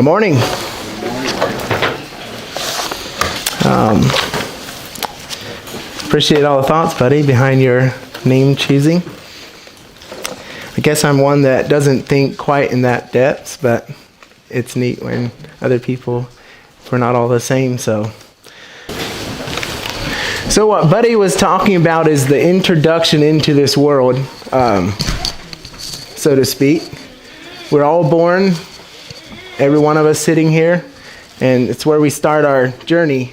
Good morning. Appreciate all the thoughts, buddy, behind your name choosing. I guess I'm one that doesn't think quite in that depth, but it's neat when other people, we're not all the same, so what Buddy was talking about is the introduction into this world, so to speak. We're all born, every one of us sitting here, and it's where we start our journey.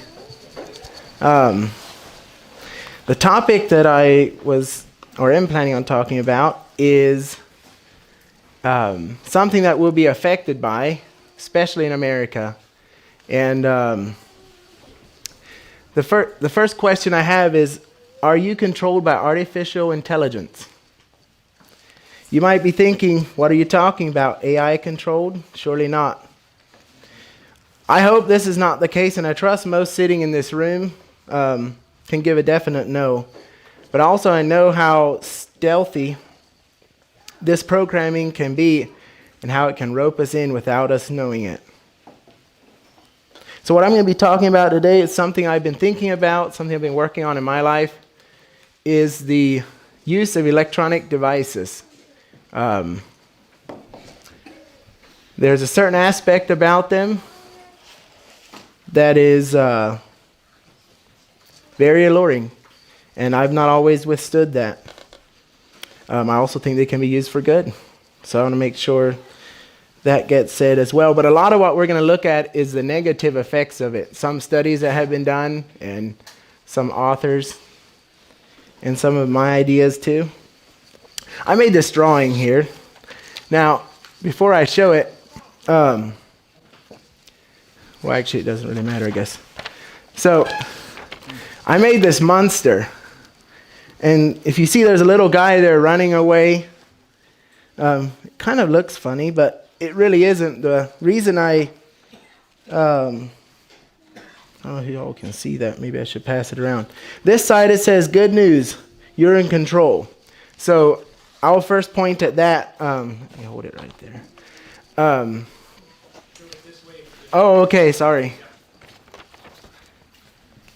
The topic that I am planning on talking about is something that we'll be affected by, especially in America. And the first question I have is, are you controlled by artificial intelligence? You might be thinking, what are you talking about? AI controlled? Surely not. I hope this is not the case, and I trust most sitting in this room can give a definite no. But also I know how stealthy this programming can be and how it can rope us in without us knowing it. So what I'm going to be talking about today is something I've been thinking about, something I've been working on in my life, is the use of electronic devices. There's a certain aspect about them that is very alluring, and I've not always withstood that. I also think they can be used for good, so I want to make sure that gets said as well. But a lot of what we're going to look at is the negative effects of it. Some studies that have been done, and some authors, and some of my ideas too. I made this drawing here. Now, before I show it, well, actually, it doesn't really matter, I guess. So, I made this monster. And if you see there's a little guy there running away, it kind of looks funny, but it really isn't. The reason I you all can see that. Maybe I should pass it around. This side, it says, good news, you're in control. So, I'll first point at that. Let me hold it right there. Oh, okay, sorry.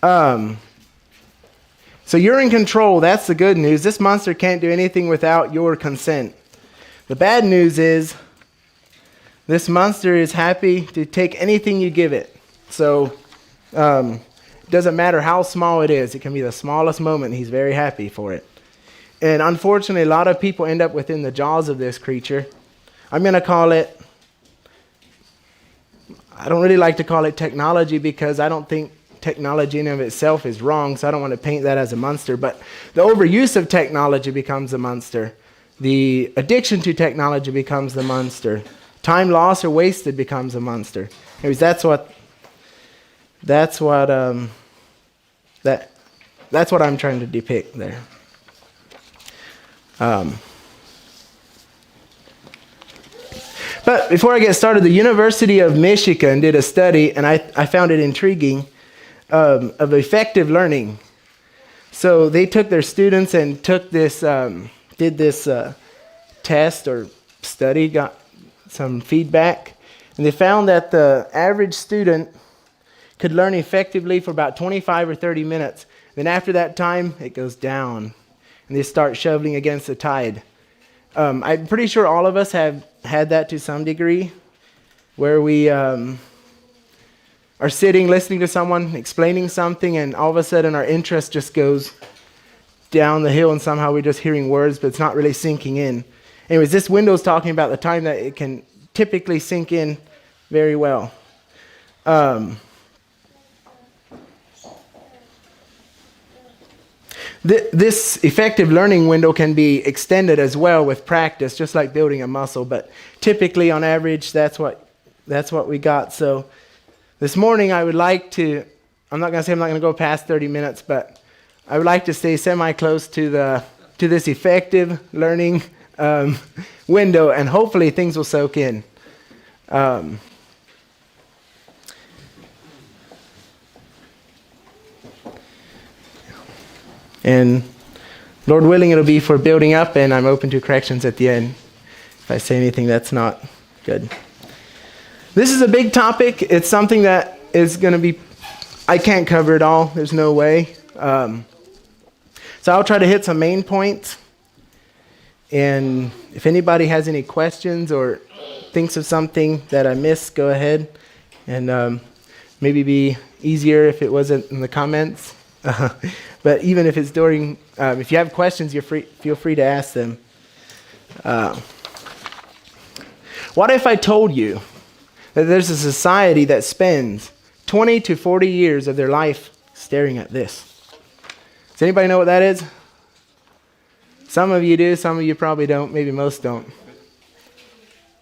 So you're in control, that's the good news. This monster can't do anything without your consent. The bad news is, this monster is happy to take anything you give it. So, it doesn't matter how small it is. It can be the smallest moment, he's very happy for it. And unfortunately, a lot of people end up within the jaws of this creature. I'm going to call it, I don't really like to call it technology because I don't think technology in and of itself is wrong, so I don't want to paint that as a monster. But the overuse of technology becomes a monster. The addiction to technology becomes the monster. Time lost or wasted becomes a monster. Anyways, that's what I'm trying to depict there. But before I get started, the University of Michigan did a study, and I found it intriguing, of effective learning. So they took their students and did this test or study, got some feedback, and they found that the average student could learn effectively for about 25 or 30 minutes. Then after that time, it goes down, and they start shoveling against the tide. I'm pretty sure all of us have had that to some degree, where we are sitting, listening to someone, explaining something, and all of a sudden our interest just goes down the hill, and somehow we're just hearing words, but it's not really sinking in. Anyways, this window is talking about the time that it can typically sink in very well. This effective learning window can be extended as well with practice, just like building a muscle. But typically, on average, that's what we got. So this morning, I would like to. I'm not going to go past 30 minutes, but I would like to stay semi-close to this effective learning window, and hopefully things will soak in. And Lord willing, it'll be for building up, and I'm open to corrections at the end if I say anything that's not good. This is a big topic. It's something that is going to be, I can't cover it all. There's no way. So I'll try to hit some main points. And if anybody has any questions or thinks of something that I missed, go ahead. And maybe be easier if it wasn't in the comments. But even if it's during, if you have questions, feel free to ask them. What if I told you that there's a society that spends 20 to 40 years of their life staring at this? Does anybody know what that is? Some of you do, some of you probably don't, maybe most don't.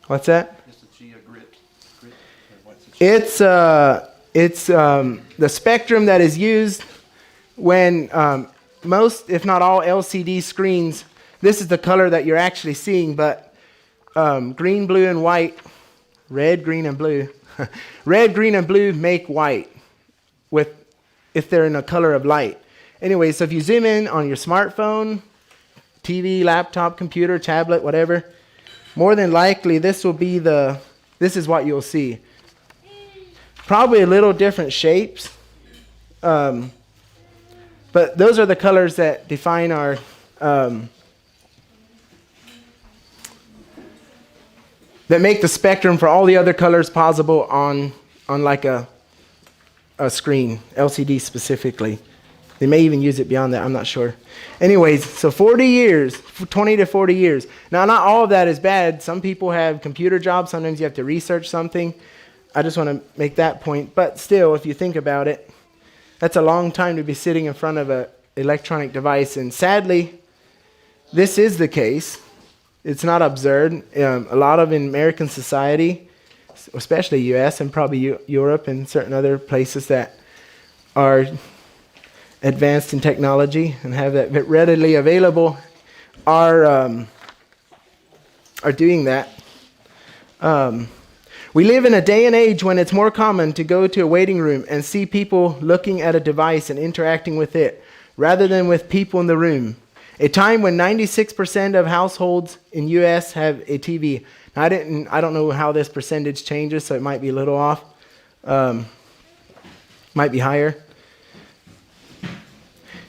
What's that? It's the spectrum that is used when most, if not all, LCD screens, this is the color that you're actually seeing, but green, blue, and white, red, green, and blue. Red, green, and blue make white if they're in a color of light. Anyway, so if you zoom in on your smartphone, TV, laptop, computer, tablet, whatever, more than likely this is what you'll see. Probably a little different shapes, but those are the colors that define our that make the spectrum for all the other colors possible on like a screen, LCD specifically. They may even use it beyond that, I'm not sure. Anyways, so 40 years, 20 to 40 years. Now, not all of that is bad. Some people have computer jobs. Sometimes you have to research something. I just want to make that point. But still, if you think about it, that's a long time to be sitting in front of an electronic device. And sadly, this is the case. It's not absurd. A lot of in American society, especially U.S. and probably Europe and certain other places that are advanced in technology and have that readily available, are doing that. We live in a day and age when it's more common to go to a waiting room and see people looking at a device and interacting with it rather than with people in the room. A time when 96% of households in U.S. have a TV. Now, I don't know how this percentage changes, so it might be a little off. Might be higher.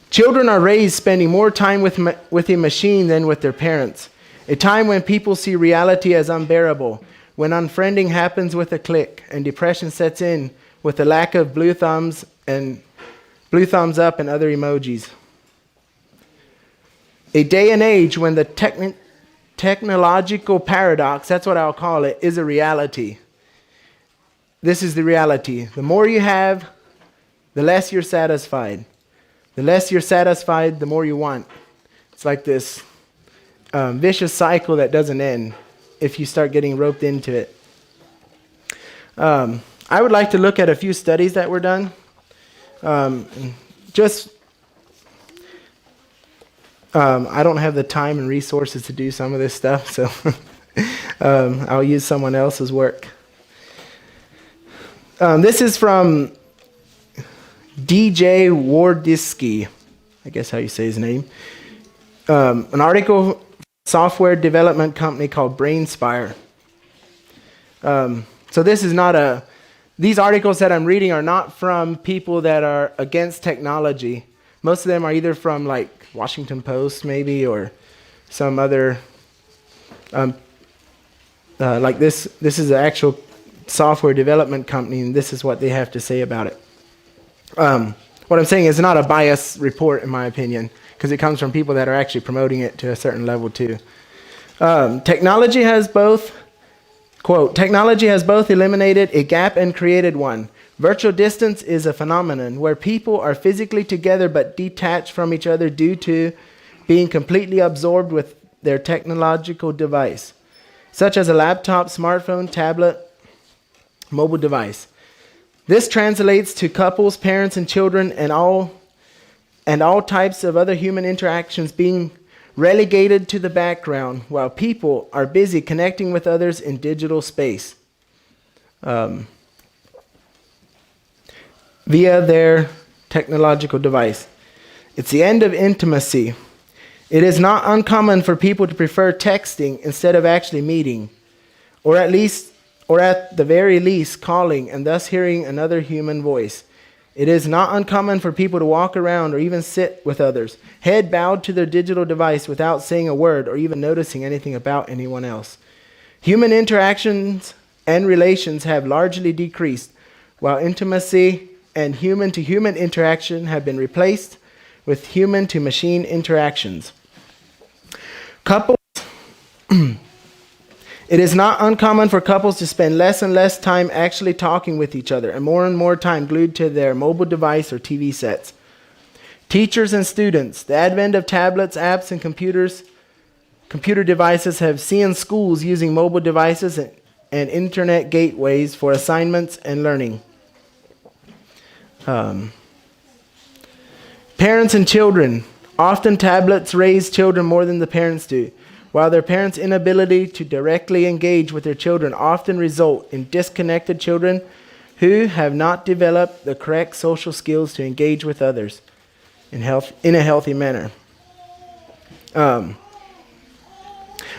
Children are raised spending more time with a machine than with their parents. A time when people see reality as unbearable, when unfriending happens with a click, and depression sets in with the lack of blue thumbs up and other emojis. A day and age when the technological paradox, that's what I'll call it, is a reality. This is the reality. The more you have, the less you're satisfied. The less you're satisfied, the more you want. It's like this vicious cycle that doesn't end if you start getting roped into it. I would like to look at a few studies that were done. I don't have the time and resources to do some of this stuff, so I'll use someone else's work. This is from DJ Wardisky, I guess how you say his name. An article, software development company called BrainSpire. So this is not these articles that I'm reading are not from people that are against technology. Most of them are either from like Washington Post maybe, or some other, like this is an actual software development company, and this is what they have to say about it. What I'm saying is not a biased report, in my opinion, because it comes from people that are actually promoting it to a certain level too. Technology has both, quote, technology has both eliminated a gap and created one. Virtual distance is a phenomenon where people are physically together but detached from each other due to being completely absorbed with their technological device, such as a laptop, smartphone, tablet, mobile device. This translates to couples, parents, and children, and all types of other human interactions being relegated to the background while people are busy connecting with others in digital space via their technological device. It's the end of intimacy. It is not uncommon for people to prefer texting instead of actually meeting, or or at the very least calling and thus hearing another human voice. It is not uncommon for people to walk around or even sit with others, head bowed to their digital device without saying a word or even noticing anything about anyone else. Human interactions and relations have largely decreased, while intimacy and human-to-human interaction have been replaced with human-to-machine interactions. Couples. It is not uncommon for couples to spend less and less time actually talking with each other and more time glued to their mobile device or TV sets. Teachers and students. The advent of tablets, apps, and computer devices have seen schools using mobile devices and internet gateways for assignments and learning. Parents and children. Often tablets raise children more than the parents do, while their parents' inability to directly engage with their children often result in disconnected children who have not developed the correct social skills to engage with others in a healthy manner. I'm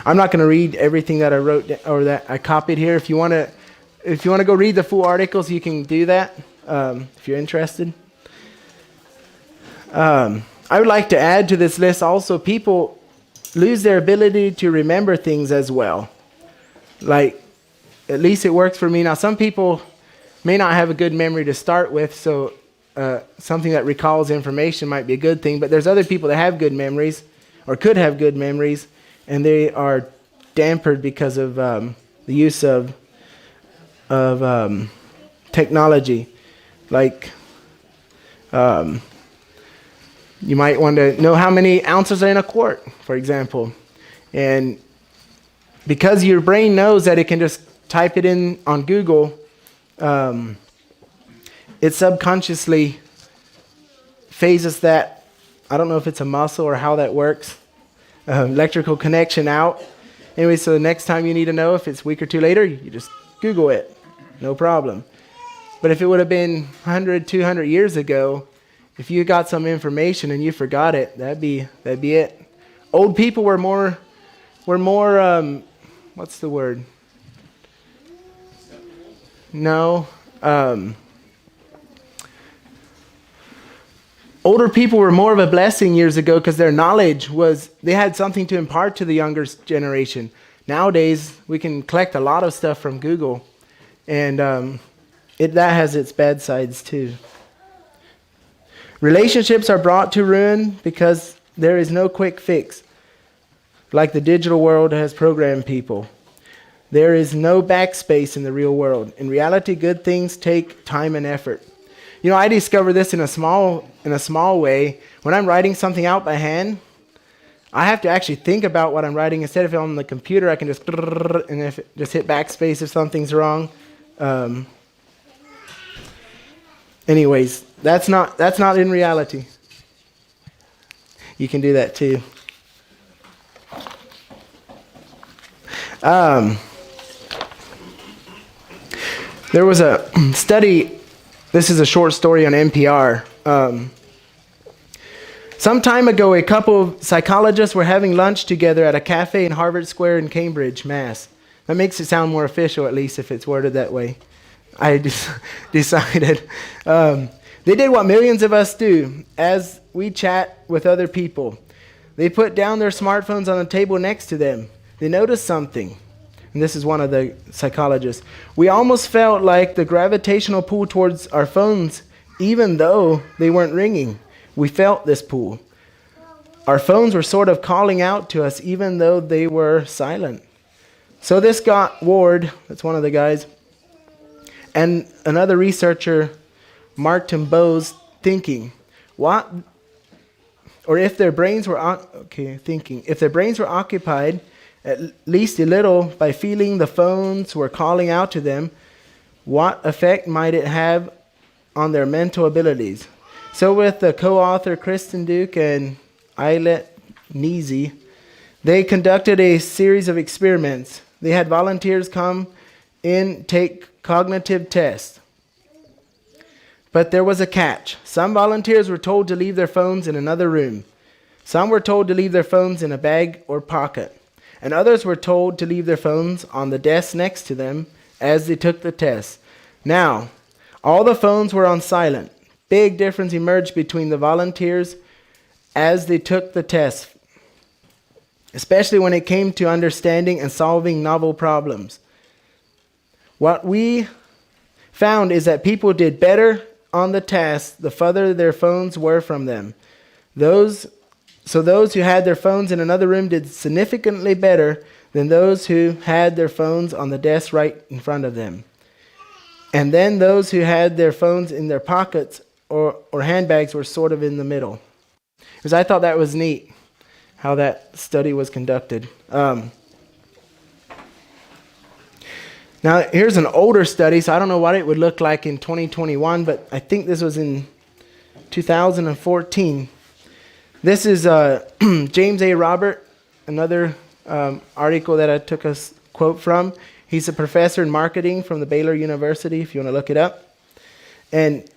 not going to read everything that I wrote or that I copied here. If you want to go read the full articles, you can do that if you're interested. I would like to add to this list also people lose their ability to remember things as well. Like, at least it works for me. Now, some people may not have a good memory to start with, so something that recalls information might be a good thing, but there's other people that have good memories, or could have good memories, and they are dampened because of the use of technology. Like, you might want to know how many ounces are in a quart, for example. And because your brain knows that it can just type it in on Google, it subconsciously phases that, I don't know if it's a muscle or how that works, electrical connection out. Anyway, so the next time you need to know if it's a week or two later, you just Google it. No problem. But if it would have been 100, 200 years ago, if you got some information and you forgot it, that'd be it. Old people were more what's the word? No. Older people were more of a blessing years ago because their knowledge they had something to impart to the younger generation. Nowadays, we can collect a lot of stuff from Google, and that has its bad sides too. Relationships are brought to ruin because there is no quick fix, like the digital world has programmed people. There is no backspace in the real world. In reality, good things take time and effort. You know, I discovered this in a small way. When I'm writing something out by hand, I have to actually think about what I'm writing. Instead of it on the computer, I can just hit backspace if something's wrong. Anyways, that's not in reality. You can do that too. There was a study. This is a short story on NPR. Some time ago, a couple of psychologists were having lunch together at a cafe in Harvard Square in Cambridge, Mass. That makes it sound more official, at least if it's worded that way. I decided. They did what millions of us do as we chat with other people. They put down their smartphones on the table next to them. They noticed something. And this is one of the psychologists. We almost felt like the gravitational pull towards our phones, even though they weren't ringing. We felt this pull. Our phones were sort of calling out to us, even though they were silent. So this got Ward, that's one of the guys, and another researcher, Martin Bowes, thinking, if their brains were occupied at least a little by feeling the phones were calling out to them, what effect might it have on their mental abilities? So with the co-author Kristen Duke and Eilert Neasy, they conducted a series of experiments. They had volunteers come in, take cognitive tests. But there was a catch. Some volunteers were told to leave their phones in another room. Some were told to leave their phones in a bag or pocket. And others were told to leave their phones on the desk next to them as they took the test. Now, all the phones were on silent. Big difference emerged between the volunteers as they took the test, especially when it came to understanding and solving novel problems. What we found is that people did better on the task the further their phones were from them. Those who had their phones in another room did significantly better than those who had their phones on the desk right in front of them. And then those who had their phones in their pockets or handbags were sort of in the middle. Because I thought that was neat, how that study was conducted. Now, here's an older study, so I don't know what it would look like in 2021, but I think this was in 2014. This is James A. Robert, another article that I took a quote from. He's a professor in marketing from the Baylor University, if you want to look it up. And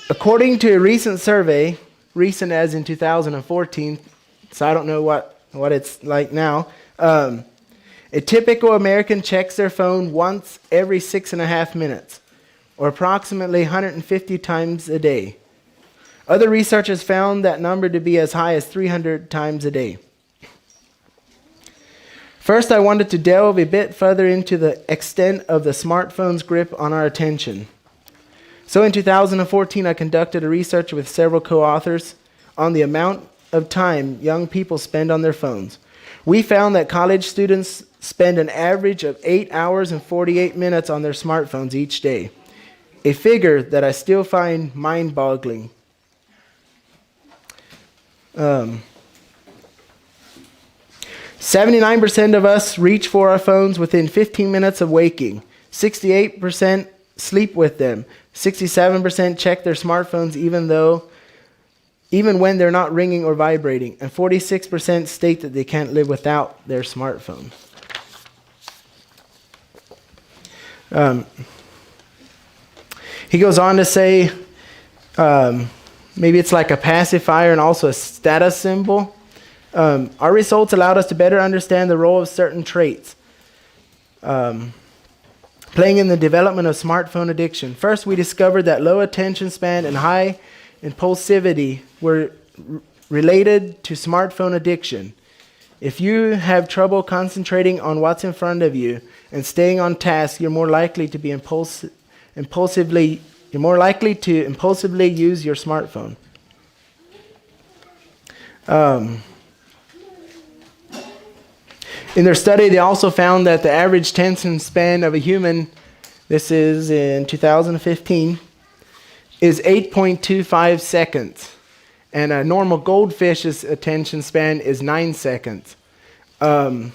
according to a recent survey, recent as in 2014, so I don't know what it's like now, a typical American checks their phone once every 6.5 minutes, or approximately 150 times a day. Other researchers found that number to be as high as 300 times a day. First, I wanted to delve a bit further into the extent of the smartphone's grip on our attention. So in 2014, I conducted a research with several co-authors on the amount of time young people spend on their phones. We found that college students spend an average of 8 hours and 48 minutes on their smartphones each day, a figure that I still find mind-boggling. 79% of us reach for our phones within 15 minutes of waking. 68% sleep with them. 67% check their smartphones even when they're not ringing or vibrating. And 46% state that they can't live without their smartphone. He goes on to say, maybe it's like a pacifier and also a status symbol. Our results allowed us to better understand the role of certain traits playing in the development of smartphone addiction. First, we discovered that low attention span and high impulsivity were related to smartphone addiction. If you have trouble concentrating on what's in front of you and staying on task, you're more likely to impulsively use your smartphone. In their study, they also found that the average attention span of a human, this is in 2015, is 8.25 seconds. And a normal goldfish's attention span is 9 seconds. And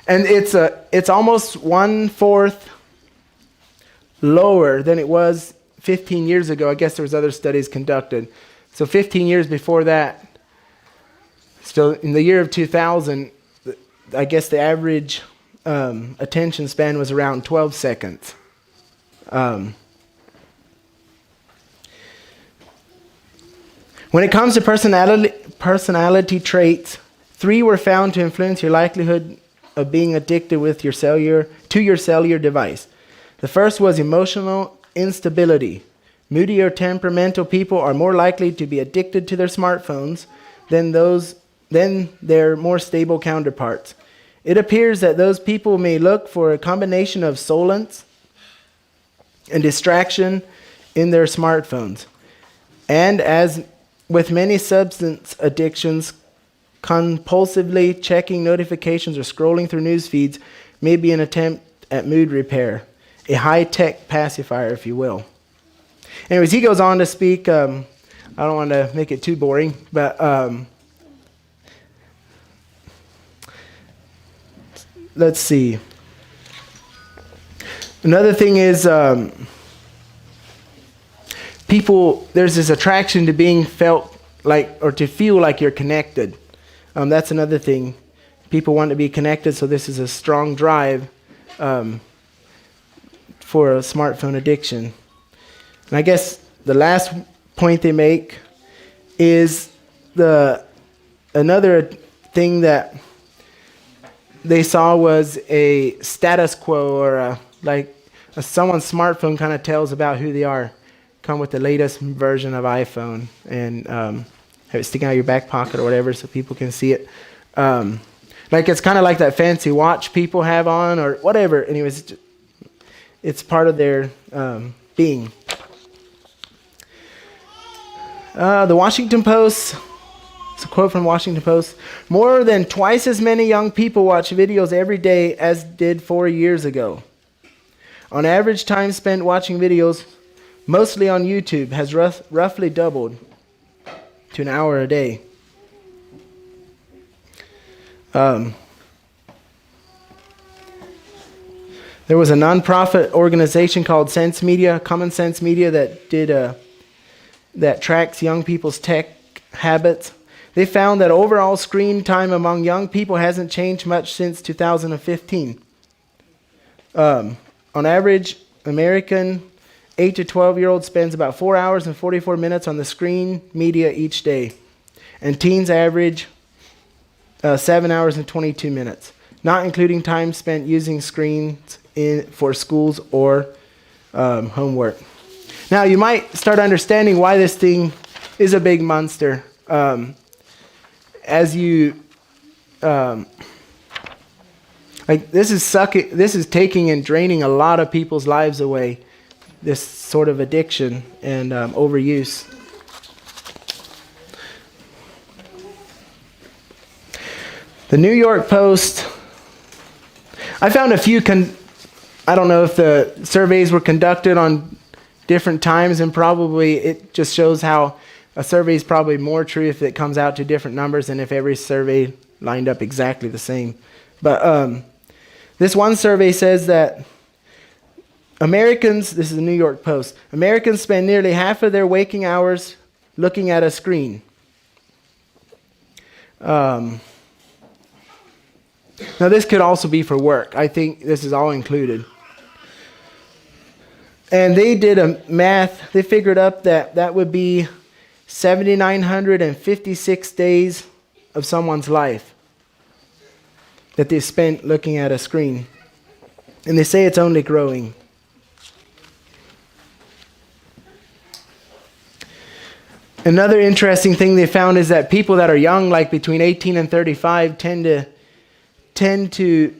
it's almost 1/4 lower than it was 15 years ago. I guess there was other studies conducted. So 15 years before that, still in the year of 2000, I guess the average attention span was around 12 seconds. When it comes to personality traits, 3 were found to influence your likelihood of being addicted to your cellular device. The first was emotional instability. Moody or temperamental people are more likely to be addicted to their smartphones than their more stable counterparts. It appears that those people may look for a combination of solace and distraction in their smartphones. And as with many substance addictions, compulsively checking notifications or scrolling through news feeds may be an attempt at mood repair, a high-tech pacifier, if you will. Anyways, he goes on to speak. I don't want to make it too boring, but let's see. Another thing is there's this attraction to being felt like, or to feel like you're connected. That's another thing. People want to be connected, so this is a strong drive for a smartphone addiction. And I guess the last point they make is another thing that they saw was a status quo, or someone's smartphone kind of tells about who they are. Come with the latest version of iPhone, and have it sticking out of your back pocket or whatever so people can see it. It's kind of like that fancy watch people have on or whatever. Anyways, it's part of their being. The Washington Post, it's a quote from Washington Post. More than twice as many young people watch videos every day as did 4 years ago. On average, time spent watching videos, mostly on YouTube, has roughly doubled to an hour a day. There was a nonprofit organization called Common Sense Media, that tracks young people's tech habits. They found that overall screen time among young people hasn't changed much since 2015. On average, American 8 to 12-year-old spends about 4 hours and 44 minutes on the screen media each day. And teens average 7 hours and 22 minutes, not including time spent using screens for schools or homework. Now, you might start understanding why this thing is a big monster. As you, this is taking and draining a lot of people's lives away, this sort of addiction and overuse. The New York Post, I found a few, I don't know if the surveys were conducted on different times, and probably it just shows how a survey is probably more true if it comes out to different numbers than if every survey lined up exactly the same. But this one survey says that Americans, this is the New York Post, Americans spend nearly half of their waking hours looking at a screen. Now, this could also be for work. I think this is all included. And they did a math. They figured up that would be 7,956 days of someone's life that they spent looking at a screen. And they say it's only growing. Another interesting thing they found is that people that are young, like between 18 and 35, tend to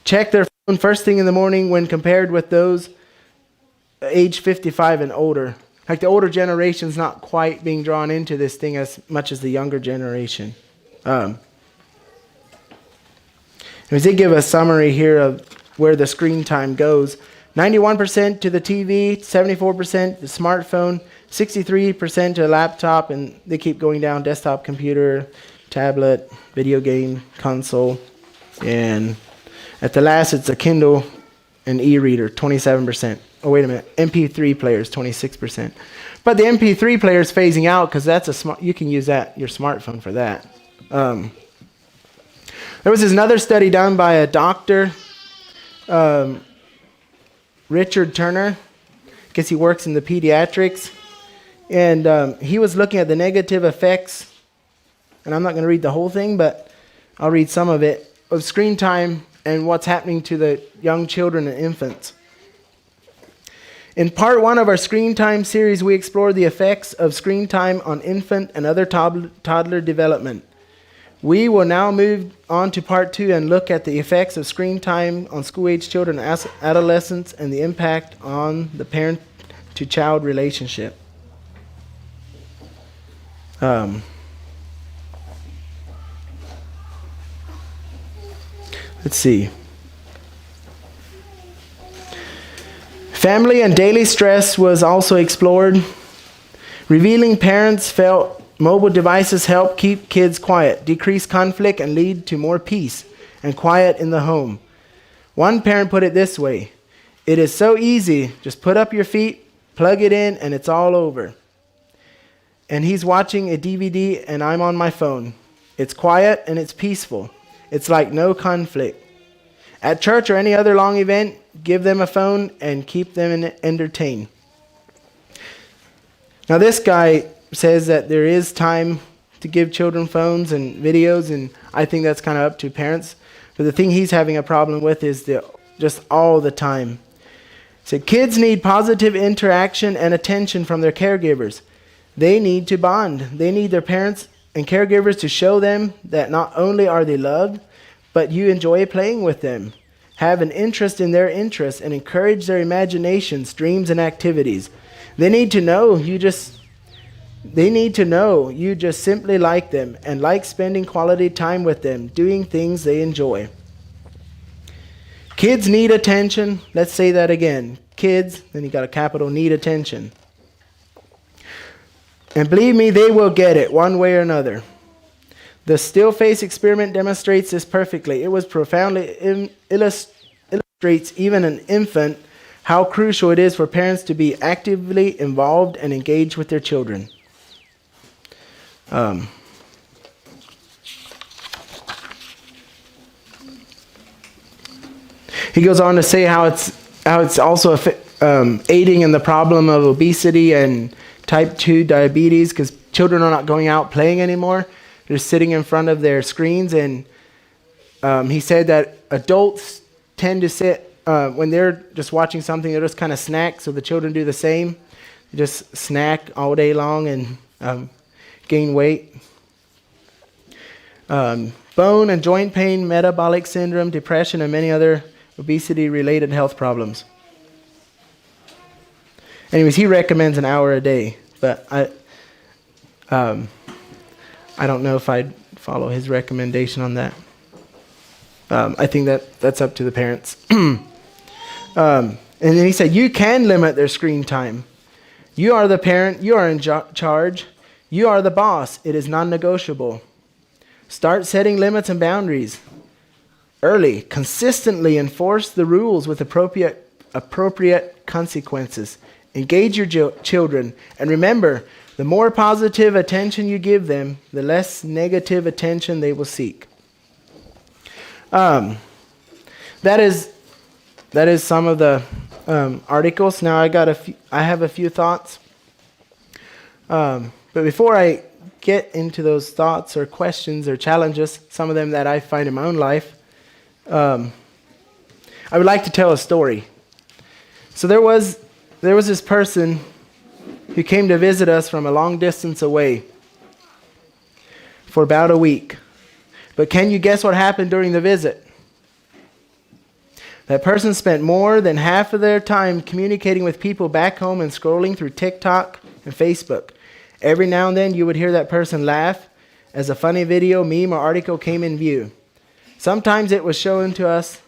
check their phone first thing in the morning when compared with those age 55 and older. Like the older generation's not quite being drawn into this thing as much as the younger generation. They give a summary here of where the screen time goes. 91% to the TV, 74% to smartphone, 63% to laptop, and they keep going down: desktop computer, tablet, video game, console, and at the last it's a Kindle and e-reader, 27%. Oh, wait a minute, MP3 players, 26%. But the MP3 player is phasing out because you can use your smartphone for that. There was another study done by a doctor, Richard Turner. I guess he works in the pediatrics. And he was looking at the negative effects, and I'm not going to read the whole thing, but I'll read some of it, of screen time and what's happening to the young children and infants. In part 1 of our screen time series, we explored the effects of screen time on infant and other toddler development. We will now move on to part 2 and look at the effects of screen time on school-age children and adolescents and the impact on the parent-to-child relationship. Let's see. Family and daily stress was also explored, revealing parents felt mobile devices help keep kids quiet, decrease conflict, and lead to more peace and quiet in the home. One parent put it this way: "It is so easy, just put up your feet, plug it in, and it's all over. And he's watching a DVD and I'm on my phone. It's quiet and it's peaceful. It's like no conflict. At church or any other long event, give them a phone and keep them entertained." Now this guy says that there is time to give children phones and videos, and I think that's kind of up to parents. But the thing he's having a problem with is just all the time. So kids need positive interaction and attention from their caregivers. They need to bond. They need their parents and caregivers to show them that not only are they loved, but you enjoy playing with them. Have an interest in their interests and encourage their imaginations, dreams, and activities. They need to know you just simply like them and like spending quality time with them, doing things they enjoy. Kids need attention. Let's say that again. Kids, then you got a capital, need attention. And believe me, they will get it one way or another. The still face experiment demonstrates this perfectly. It was profoundly illustrates even an infant how crucial it is for parents to be actively involved and engaged with their children. He goes on to say how it's also aiding in the problem of obesity and type 2 diabetes, because children are not going out playing anymore. They're sitting in front of their screens, and he said that adults tend to sit, when they're just watching something, they'll just kind of snack, so the children do the same. They just snack all day long and gain weight. Bone and joint pain, metabolic syndrome, depression, and many other obesity-related health problems. Anyways, he recommends an hour a day, but I don't know if I'd follow his recommendation on that. I think that's up to the parents. And then he said, you can limit their screen time. You are the parent. You are in charge. You are the boss. It is non-negotiable. Start setting limits and boundaries early. Consistently enforce the rules with appropriate consequences. Engage your children. And remember, the more positive attention you give them, the less negative attention they will seek. That is some of the articles. Now I have a few thoughts. But before I get into those thoughts or questions or challenges, some of them that I find in my own life, I would like to tell a story. So there was this person who came to visit us from a long distance away for about a week. But can you guess what happened during the visit? That person spent more than half of their time communicating with people back home and scrolling through TikTok and Facebook. Every now and then you would hear that person laugh as a funny video, meme, or article came in view. Sometimes it was shown to us.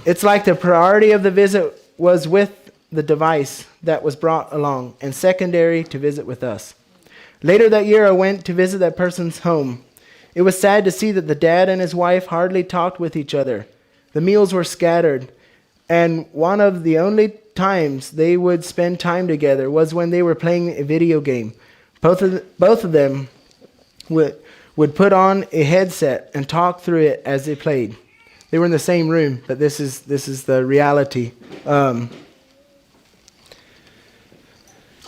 It's like the priority of the visit was with the device that was brought along and secondary to visit with us. Later that year, I went to visit that person's home. It was sad to see that the dad and his wife hardly talked with each other. The meals were scattered, and one of the only times they would spend time together was when they were playing a video game. Both of them would put on a headset and talk through it as they played. They were in the same room, but this is the reality.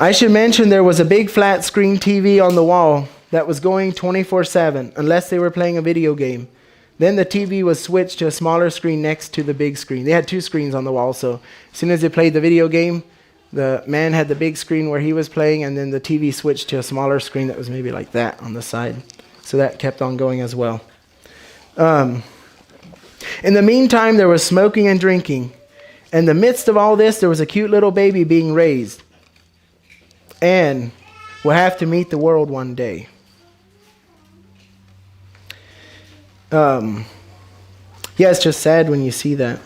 I should mention there was a big flat screen TV on the wall that was going 24/7 unless they were playing a video game. Then the TV was switched to a smaller screen next to the big screen. They had two screens on the wall, so as soon as they played the video game, the man had the big screen where he was playing, and then the TV switched to a smaller screen that was maybe like that on the side. So that kept on going as well. In the meantime, there was smoking and drinking. In the midst of all this, there was a cute little baby being raised. And will have to meet the world one day. It's just sad when you see that.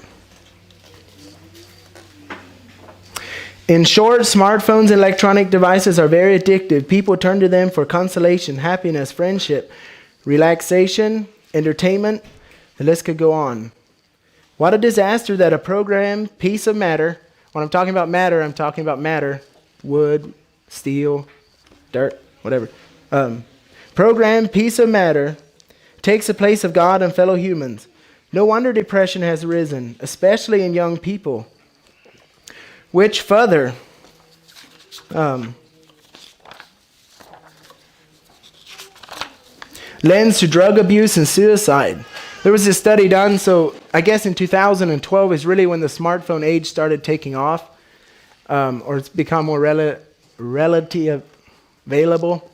In short, smartphones and electronic devices are very addictive. People turn to them for consolation, happiness, friendship, relaxation, entertainment. The list could go on. What a disaster that a programmed piece of matter, when I'm talking about matter, wood, steel, dirt, whatever. Programmed piece of matter takes the place of God and fellow humans. No wonder depression has risen, especially in young people. Which further lends to drug abuse and suicide. There was this study done, so I guess in 2012 is really when the smartphone age started taking off, or it's become more readily available.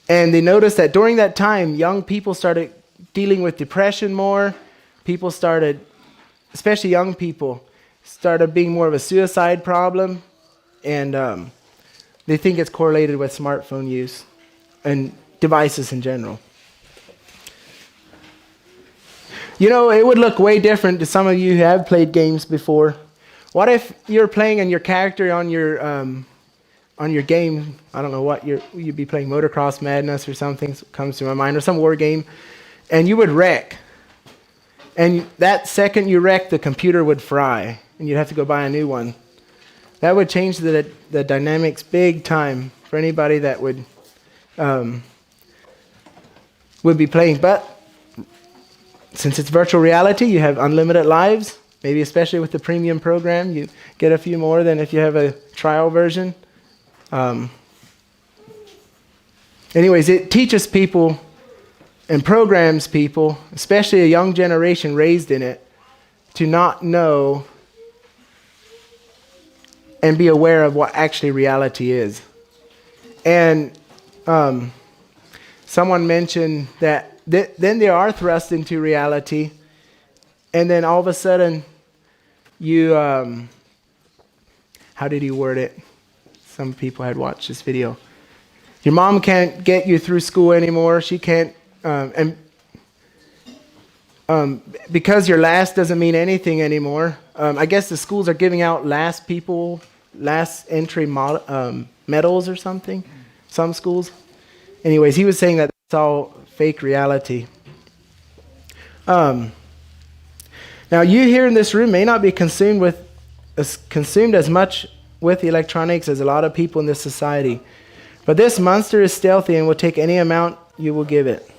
And they noticed that during that time, young people started dealing with depression more. People started, especially young people, started being more of a suicide problem. And they think it's correlated with smartphone use and devices in general. You know, it would look way different to some of you who have played games before. What if you're playing and your character on your game, I don't know what, you'd be playing Motocross Madness or something, comes to my mind, or some war game, and you would wreck. And that second you wreck, the computer would fry, and you'd have to go buy a new one. That would change the dynamics big time for anybody that would be playing. But since it's virtual reality, you have unlimited lives. Maybe especially with the premium program, you get a few more than if you have a trial version. Anyways, it teaches people and programs people, especially a young generation raised in it, to not know and be aware of what actually reality is. And someone mentioned that then they are thrust into reality, and then all of a sudden you, how did he word it? Some people had watched this video. Your mom can't get you through school anymore. She can't, because you're last doesn't mean anything anymore. I guess the schools are giving out last entry medals or something. Some schools. Anyways, he was saying that it's all fake reality. Now, you here in this room may not be consumed as much with electronics as a lot of people in this society. But this monster is stealthy and will take any amount you will give it.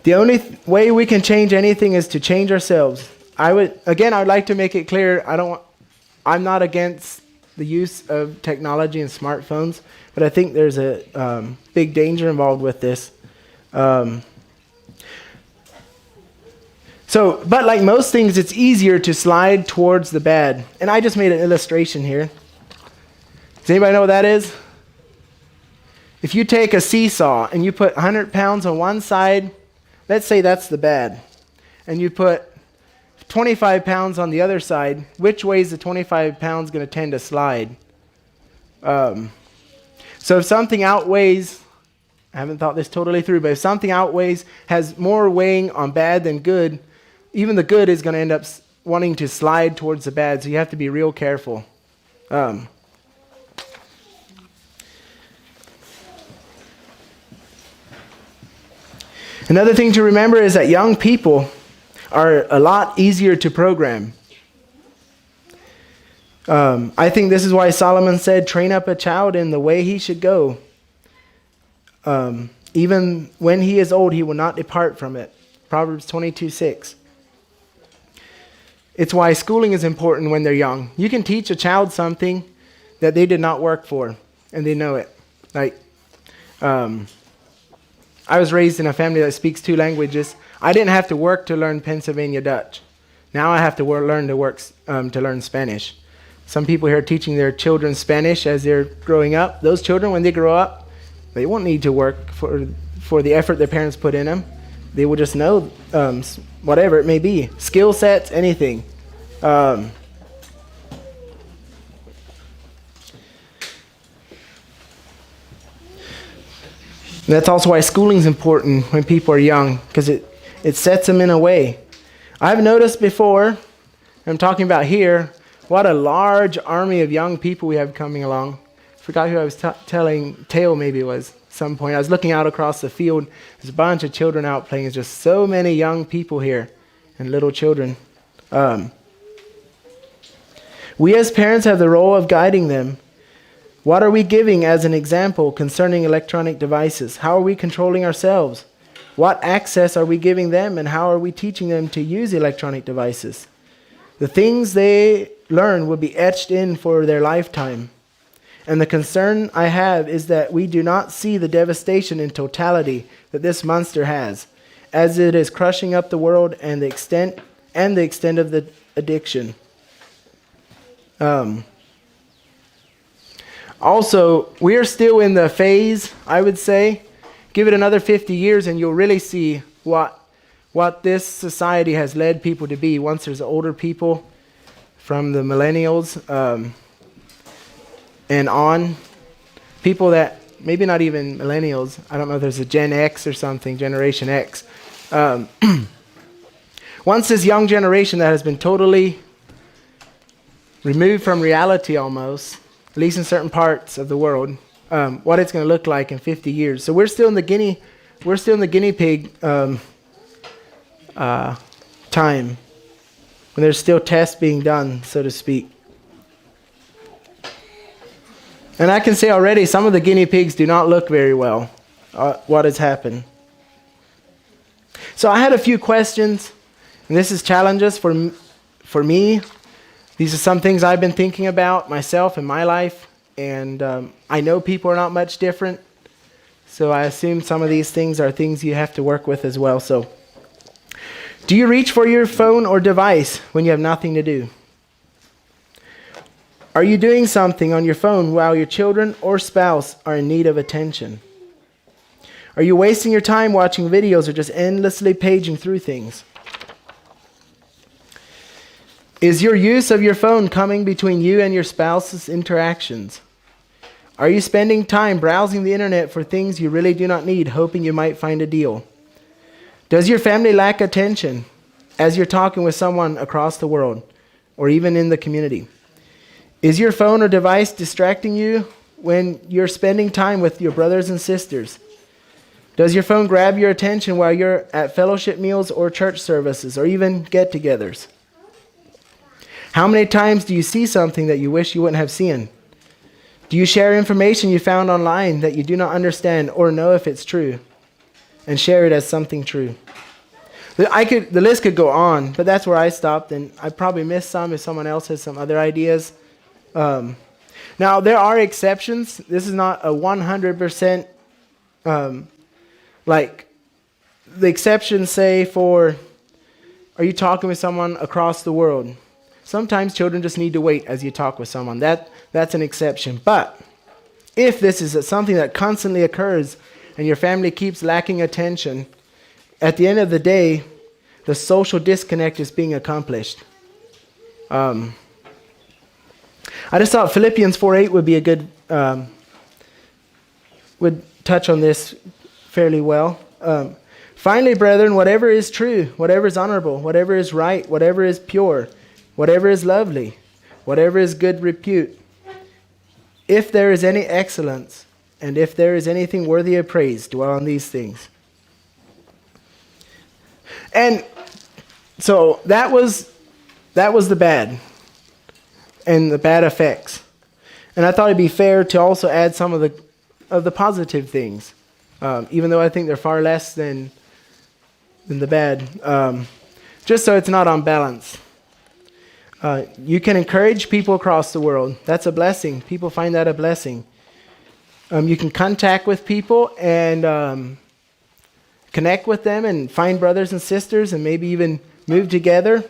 The only way we can change anything is to change ourselves. I would like to make it clear, I'm not against the use of technology and smartphones, but I think there's a big danger involved with this. But like most things, it's easier to slide towards the bad. And I just made an illustration here. Does anybody know what that is? If you take a seesaw and you put 100 pounds on one side, let's say that's the bad, and you put 25 pounds on the other side, which way is the 25 pounds going to tend to slide? So if something outweighs, I haven't thought this totally through, but if something has more weighing on bad than good, even the good is going to end up wanting to slide towards the bad, so you have to be real careful. Another thing to remember is that young people are a lot easier to program. I think this is why Solomon said, train up a child in the way he should go. Even when he is old, he will not depart from it. Proverbs 22:6. It's why schooling is important when they're young. You can teach a child something that they did not work for, and they know it. Like, I was raised in a family that speaks 2 languages. I didn't have to work to learn Pennsylvania Dutch. Now I have to to learn Spanish. Some people here are teaching their children Spanish as they're growing up. Those children, when they grow up, they won't need to work for the effort their parents put in them. They will just know whatever it may be, skill sets, anything. That's also why schooling is important when people are young, because it sets them in a way. I've noticed before, I'm talking about here, what a large army of young people we have coming along. Forgot who I was telling, Teo maybe it was, at some point. I was looking out across the field. There's a bunch of children out playing. There's just so many young people here and little children. We as parents have the role of guiding them. What are we giving as an example concerning electronic devices? How are we controlling ourselves? What access are we giving them, and how are we teaching them to use electronic devices? The things they learn will be etched in for their lifetime. And the concern I have is that we do not see the devastation in totality that this monster has, as it is crushing up the world and the extent of the addiction. Also, we are still in the phase, I would say, give it another 50 years and you'll really see what this society has led people to be. Once there's older people from the millennials and on, people that, maybe not even millennials, I don't know if there's a Gen X or something, Generation X. Once this young generation that has been totally removed from reality almost, at least in certain parts of the world, what it's going to look like in 50 years. So we're still in the guinea pig time, when there's still tests being done, so to speak. And I can say already, some of the guinea pigs do not look very well, what has happened. So I had a few questions, and this is challenges for me. These are some things I've been thinking about myself in my life, and I know people are not much different, so I assume some of these things are things you have to work with as well. So, do you reach for your phone or device when you have nothing to do? Are you doing something on your phone while your children or spouse are in need of attention? Are you wasting your time watching videos or just endlessly paging through things? Is your use of your phone coming between you and your spouse's interactions? Are you spending time browsing the internet for things you really do not need, hoping you might find a deal? Does your family lack attention as you're talking with someone across the world or even in the community? Is your phone or device distracting you when you're spending time with your brothers and sisters? Does your phone grab your attention while you're at fellowship meals or church services or even get-togethers? How many times do you see something that you wish you wouldn't have seen? Do you share information you found online that you do not understand or know if it's true and share it as something true? The list could go on, but that's where I stopped, and I probably missed some if someone else has some other ideas. Now, there are exceptions. This is not a 100%, like the exceptions say for, are you talking with someone across the world? Sometimes children just need to wait as you talk with someone. That's an exception. But if this is something that constantly occurs and your family keeps lacking attention, at the end of the day, the social disconnect is being accomplished. I just thought Philippians 4:8 would be a good, would touch on this fairly well. Finally, brethren, whatever is true, whatever is honorable, whatever is right, whatever is pure, whatever is lovely, whatever is good repute, if there is any excellence, and if there is anything worthy of praise, dwell on these things. And so that was the bad and the bad effects. And I thought it'd be fair to also add some of the positive things, even though I think they're far less than the bad, just so it's not unbalanced. You can encourage people across the world. That's a blessing. People find that a blessing. You can contact with people and connect with them and find brothers and sisters and maybe even move together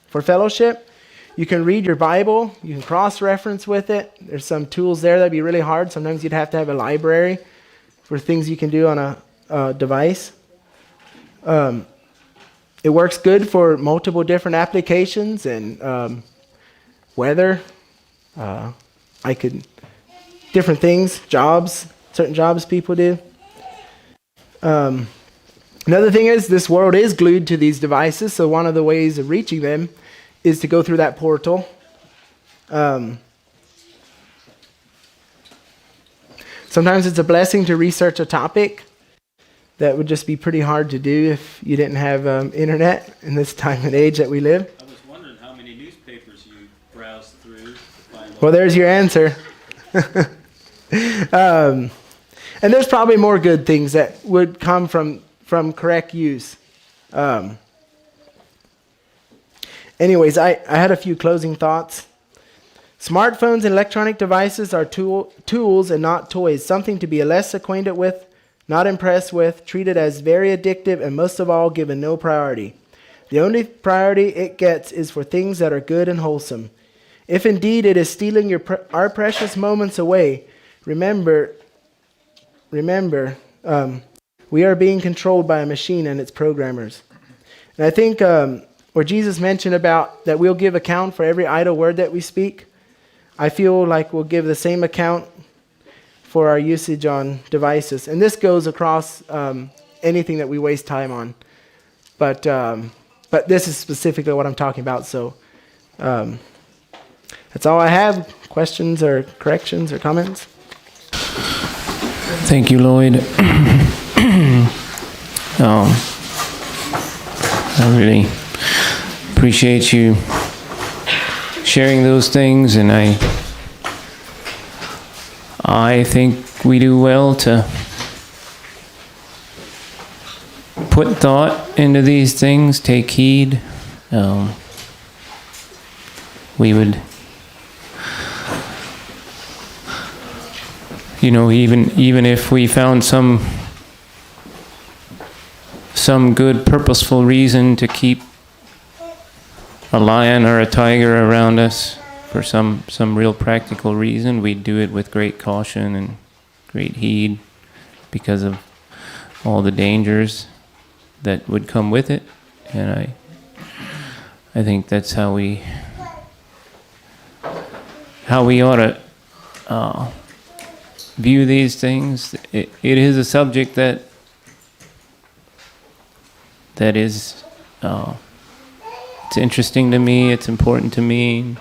for fellowship. You can read your Bible. You can cross-reference with it. There's some tools there that'd be really hard. Sometimes you'd have to have a library for things you can do on a device. It works good for multiple different applications and weather. Different things, jobs, certain jobs people do. Another thing is this world is glued to these devices, so one of the ways of reaching them is to go through that portal. Sometimes it's a blessing to research a topic that would just be pretty hard to do if you didn't have internet in this time and age that we live. I was wondering how many newspapers you browsed through to find. Well, there's your answer. And there's probably more good things that would come from correct use. Anyways, I had a few closing thoughts. Smartphones and electronic devices are tools and not toys, something to be less acquainted with, not impressed with, treated as very addictive, and most of all, given no priority. The only priority it gets is for things that are good and wholesome. If indeed it is stealing our precious moments away, remember, we are being controlled by a machine and its programmers. And I think where Jesus mentioned about that we'll give account for every idle word that we speak, I feel like we'll give the same account for our usage on devices. And this goes across anything that we waste time on. But this is specifically what I'm talking about. So that's all I have. Questions or corrections or comments? Thank you, Lloyd. I really appreciate you sharing those things, and I think we do well to put thought into these things, take heed. We would, even if we found some good purposeful reason to keep a lion or a tiger around us for some real practical reason, we'd do it with great caution and great heed because of all the dangers that would come with it. And I think that's how we ought to view these things. It is a subject that is it's interesting to me. It's important to me.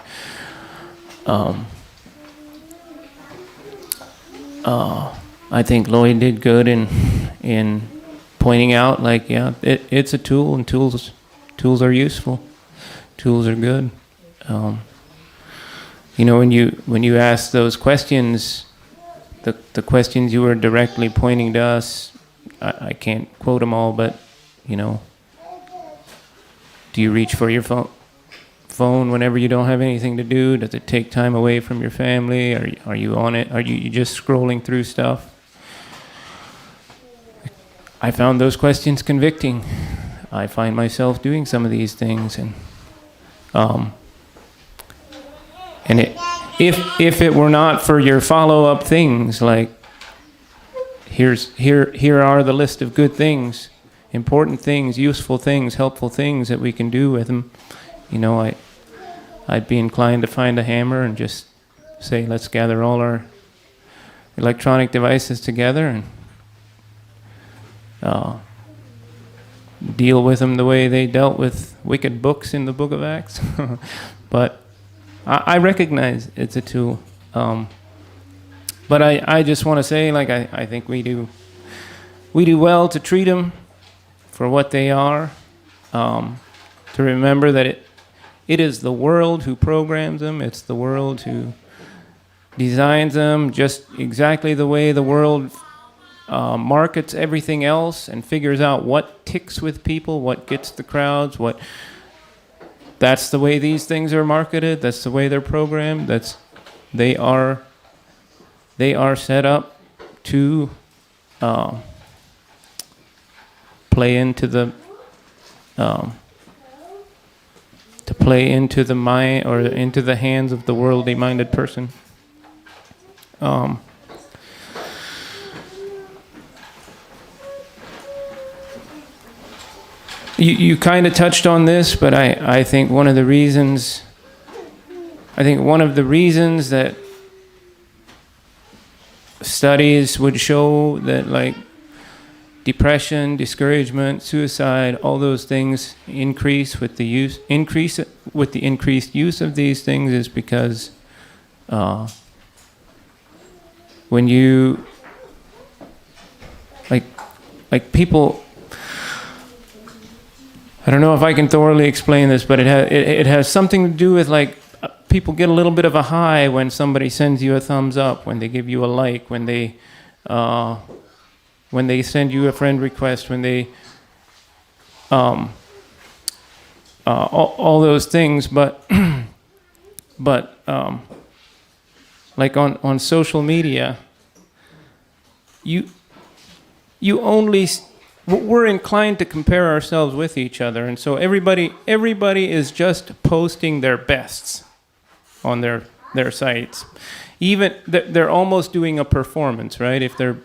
I think Lloyd did good in pointing out, it's a tool, and tools are useful. Tools are good. When you ask those questions, the questions you were directly pointing to us, I can't quote them all, but do you reach for your phone whenever you don't have anything to do? Does it take time away from your family? Are you on it? Are you just scrolling through stuff? I found those questions convicting. I find myself doing some of these things, and if it were not for your follow-up things, like here are the list of good things, important things, useful things, helpful things that we can do with them, I'd be inclined to find a hammer and just say, let's gather all our electronic devices together and deal with them the way they dealt with wicked books in the book of Acts. But I recognize it's a tool. But I just want to say, I think we do well to treat them for what they are, to remember that it is the world who programs them. It's the world who designs them just exactly the way the world markets everything else and figures out what ticks with people, what gets the crowds, that's the way these things are marketed. That's the way they're programmed. They are set up to play into the mind or into the hands of the worldly minded person. You kind of touched on this, but I think one of the reasons that studies would show that depression, discouragement, suicide, all those things increase with the increased use of these things is because when you people, I don't know if I can thoroughly explain this, but it has something to do with people get a little bit of a high when somebody sends you a thumbs up, when they give you a like, when they send you a friend request, when they all those things, but like on social media, you only we're inclined to compare ourselves with each other, and so everybody is just posting their bests on their sites. Even they're almost doing a performance, right? If they're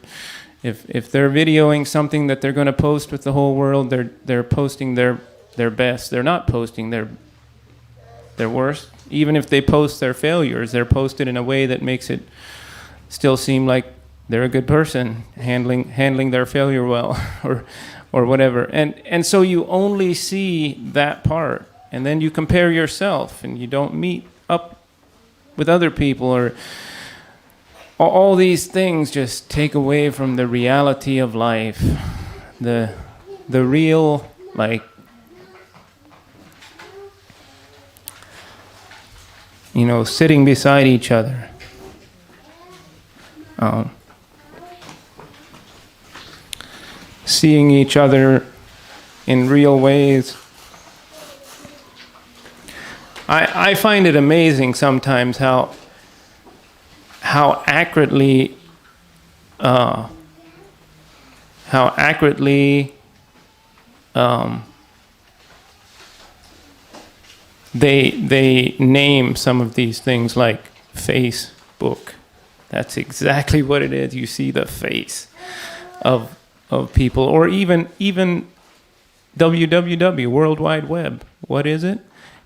videoing something that they're going to post with the whole world, they're posting their best. They're not posting their worst. Even if they post their failures, they're posted in a way that makes it still seem like they're a good person, handling their failure well, or whatever. And so you only see that part, and then you compare yourself, and you don't meet up with other people, or all these things just take away from the reality of life, the real, like, sitting beside each other. Seeing each other in real ways. I find it amazing sometimes how accurately they name some of these things, like Facebook. That's exactly what it is. You see the face of people, or even www, World Wide Web. What is it?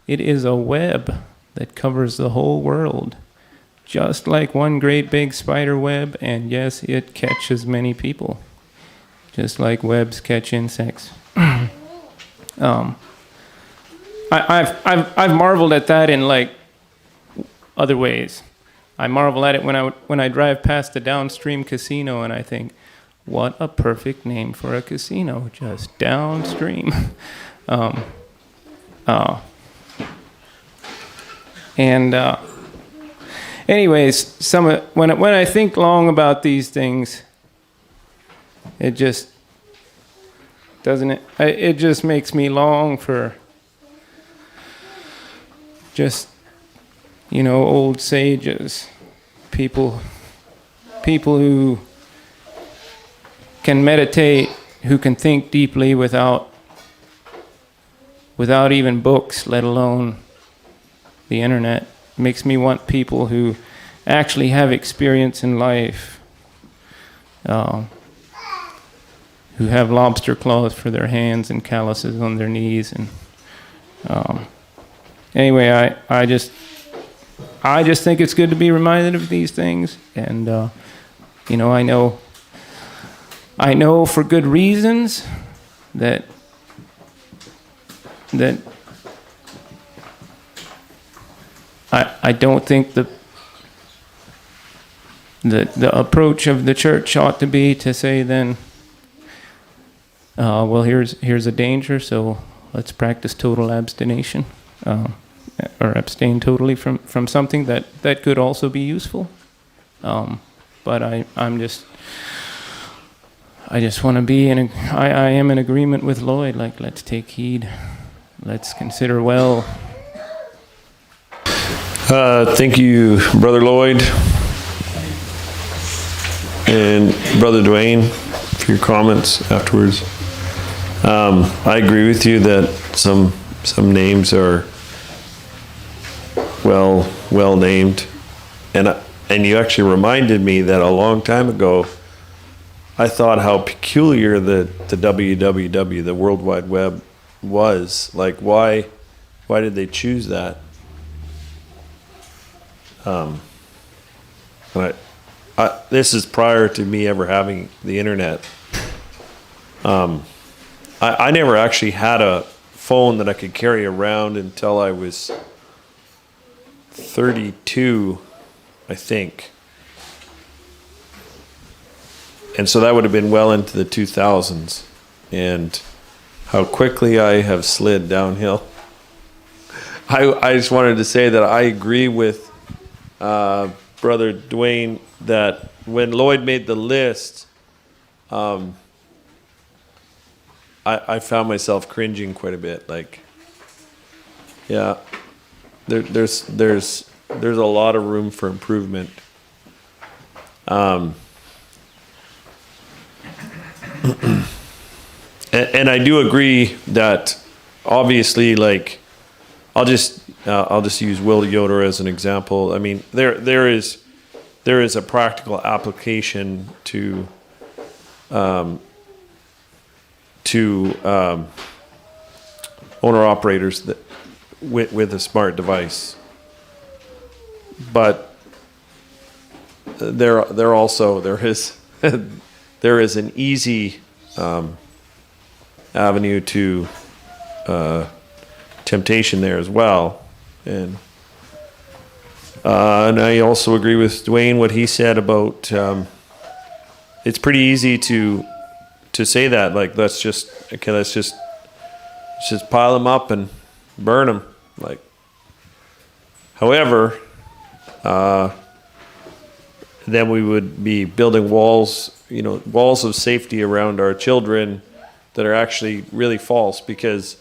It is a web that covers the whole world, just like one great big spider web, and yes, it catches many people, just like webs catch insects. I've marveled at that in like other ways. I marvel at it when I drive past the downstream casino, and I think, what a perfect name for a casino, just downstream. Anyways, when I think long about these things, it just doesn't it just makes me long for just old sages, people who can meditate, who can think deeply without even books, let alone the internet. It makes me want people who actually have experience in life, who have lobster claws for their hands and calluses on their knees. And anyway, I just think it's good to be reminded of these things, and I know for good reasons that I don't think the approach of the church ought to be to say then, well, here's a danger, so let's practice total abstination, or abstain totally from something that could also be useful. But I just want to be I am in agreement with Lloyd. Like, let's take heed. Let's consider well. Thank you, Brother Lloyd and Brother Dwayne, for your comments afterwards. I agree with you that some names are well named, and you actually reminded me that a long time ago I thought how peculiar the www, the World Wide Web, was. Like, why did they choose that? This is prior to me ever having the internet. I never actually had a phone that I could carry around until I was 32, I think. And so that would have been well into the 2000s. And how quickly I have slid downhill. I just wanted to say that I agree with Brother Dwayne that when Lloyd made the list, I found myself cringing quite a bit. Like, yeah, there's a lot of room for improvement And I do agree that obviously, like, I'll just use Will Yoder as an example. I mean, there is a practical application to owner operators that with a smart device, but there is there is an easy avenue to temptation there as well, and I also agree with Dwayne what he said about it's pretty easy to say that, like, let's just pile them up and burn them, like. However, then we would be building walls of safety around our children that are actually really false, because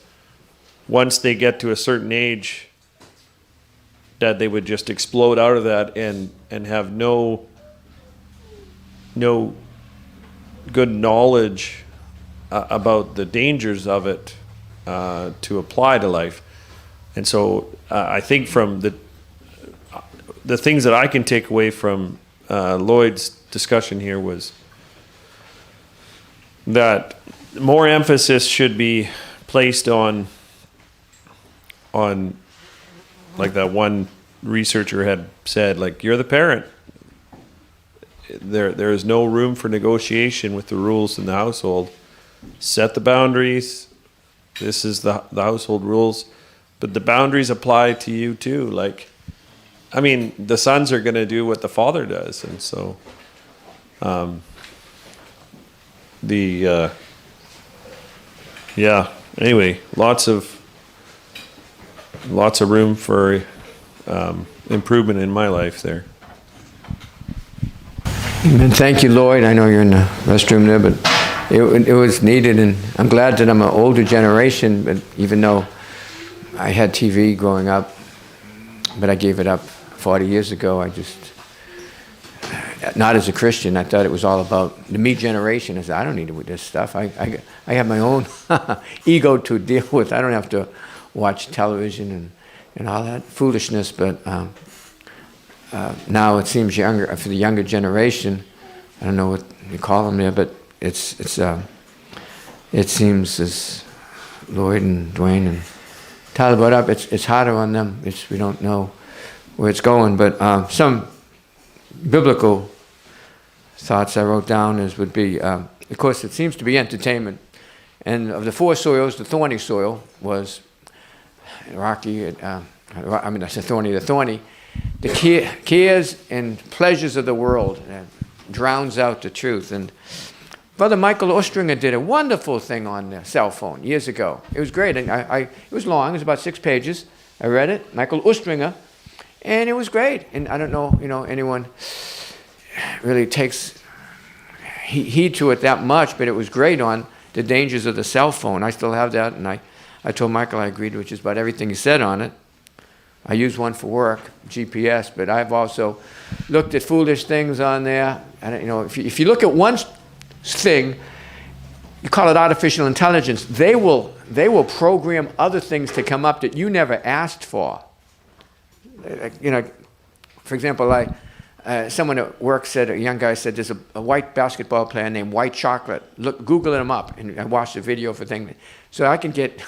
once they get to a certain age, that they would just explode out of that and have no good knowledge about the dangers of it to apply to life. And so I think from the things that I can take away from Lloyd's discussion here was that more emphasis should be placed on like that one researcher had said, like, you're the parent. There is no room for negotiation with the rules in the household. Set the boundaries. This is the household rules, but the boundaries apply to you too. Like, I mean, the sons are going to do what the father does, and so anyway, lots of room for improvement in my life there. Amen. Thank you, Lloyd. I know you're in the restroom there, but it was needed, and I'm glad that I'm an older generation, but even though I had TV growing up, but I gave it up 40 years ago. I just, not as a Christian, I thought it was all about the me generation. I said, I don't need this stuff. I have my own ego to deal with. I don't have to watch television and all that foolishness, but now it seems for the younger generation, I don't know what you call them there, but it seems, as Lloyd and Dwayne and Tyler brought up, it's harder on them. We don't know where it's going, but some biblical thoughts I wrote down would be, of course, it seems to be entertainment, and of the four soils, the thorny soil was rocky. I said thorny. The thorny, the cares and pleasures of the world drowns out the truth. And Brother Michael Ostringer did a wonderful thing on the cell phone years ago. It was great, and it was long. It was about 6 pages. I read it, Michael Ostringer, and it was great. And I don't know, anyone really takes heed to it that much, but it was great on the dangers of the cell phone. I still have that, and I told Michael I agreed with just about everything he said on it. I use one for work, GPS, but I've also looked at foolish things on there. And if you look at one thing, you call it artificial intelligence, they will program other things to come up that you never asked for. For example, someone at work said, a young guy said, there's a white basketball player named White Chocolate. Look, Google him up, and I watched the video for things. So I can get,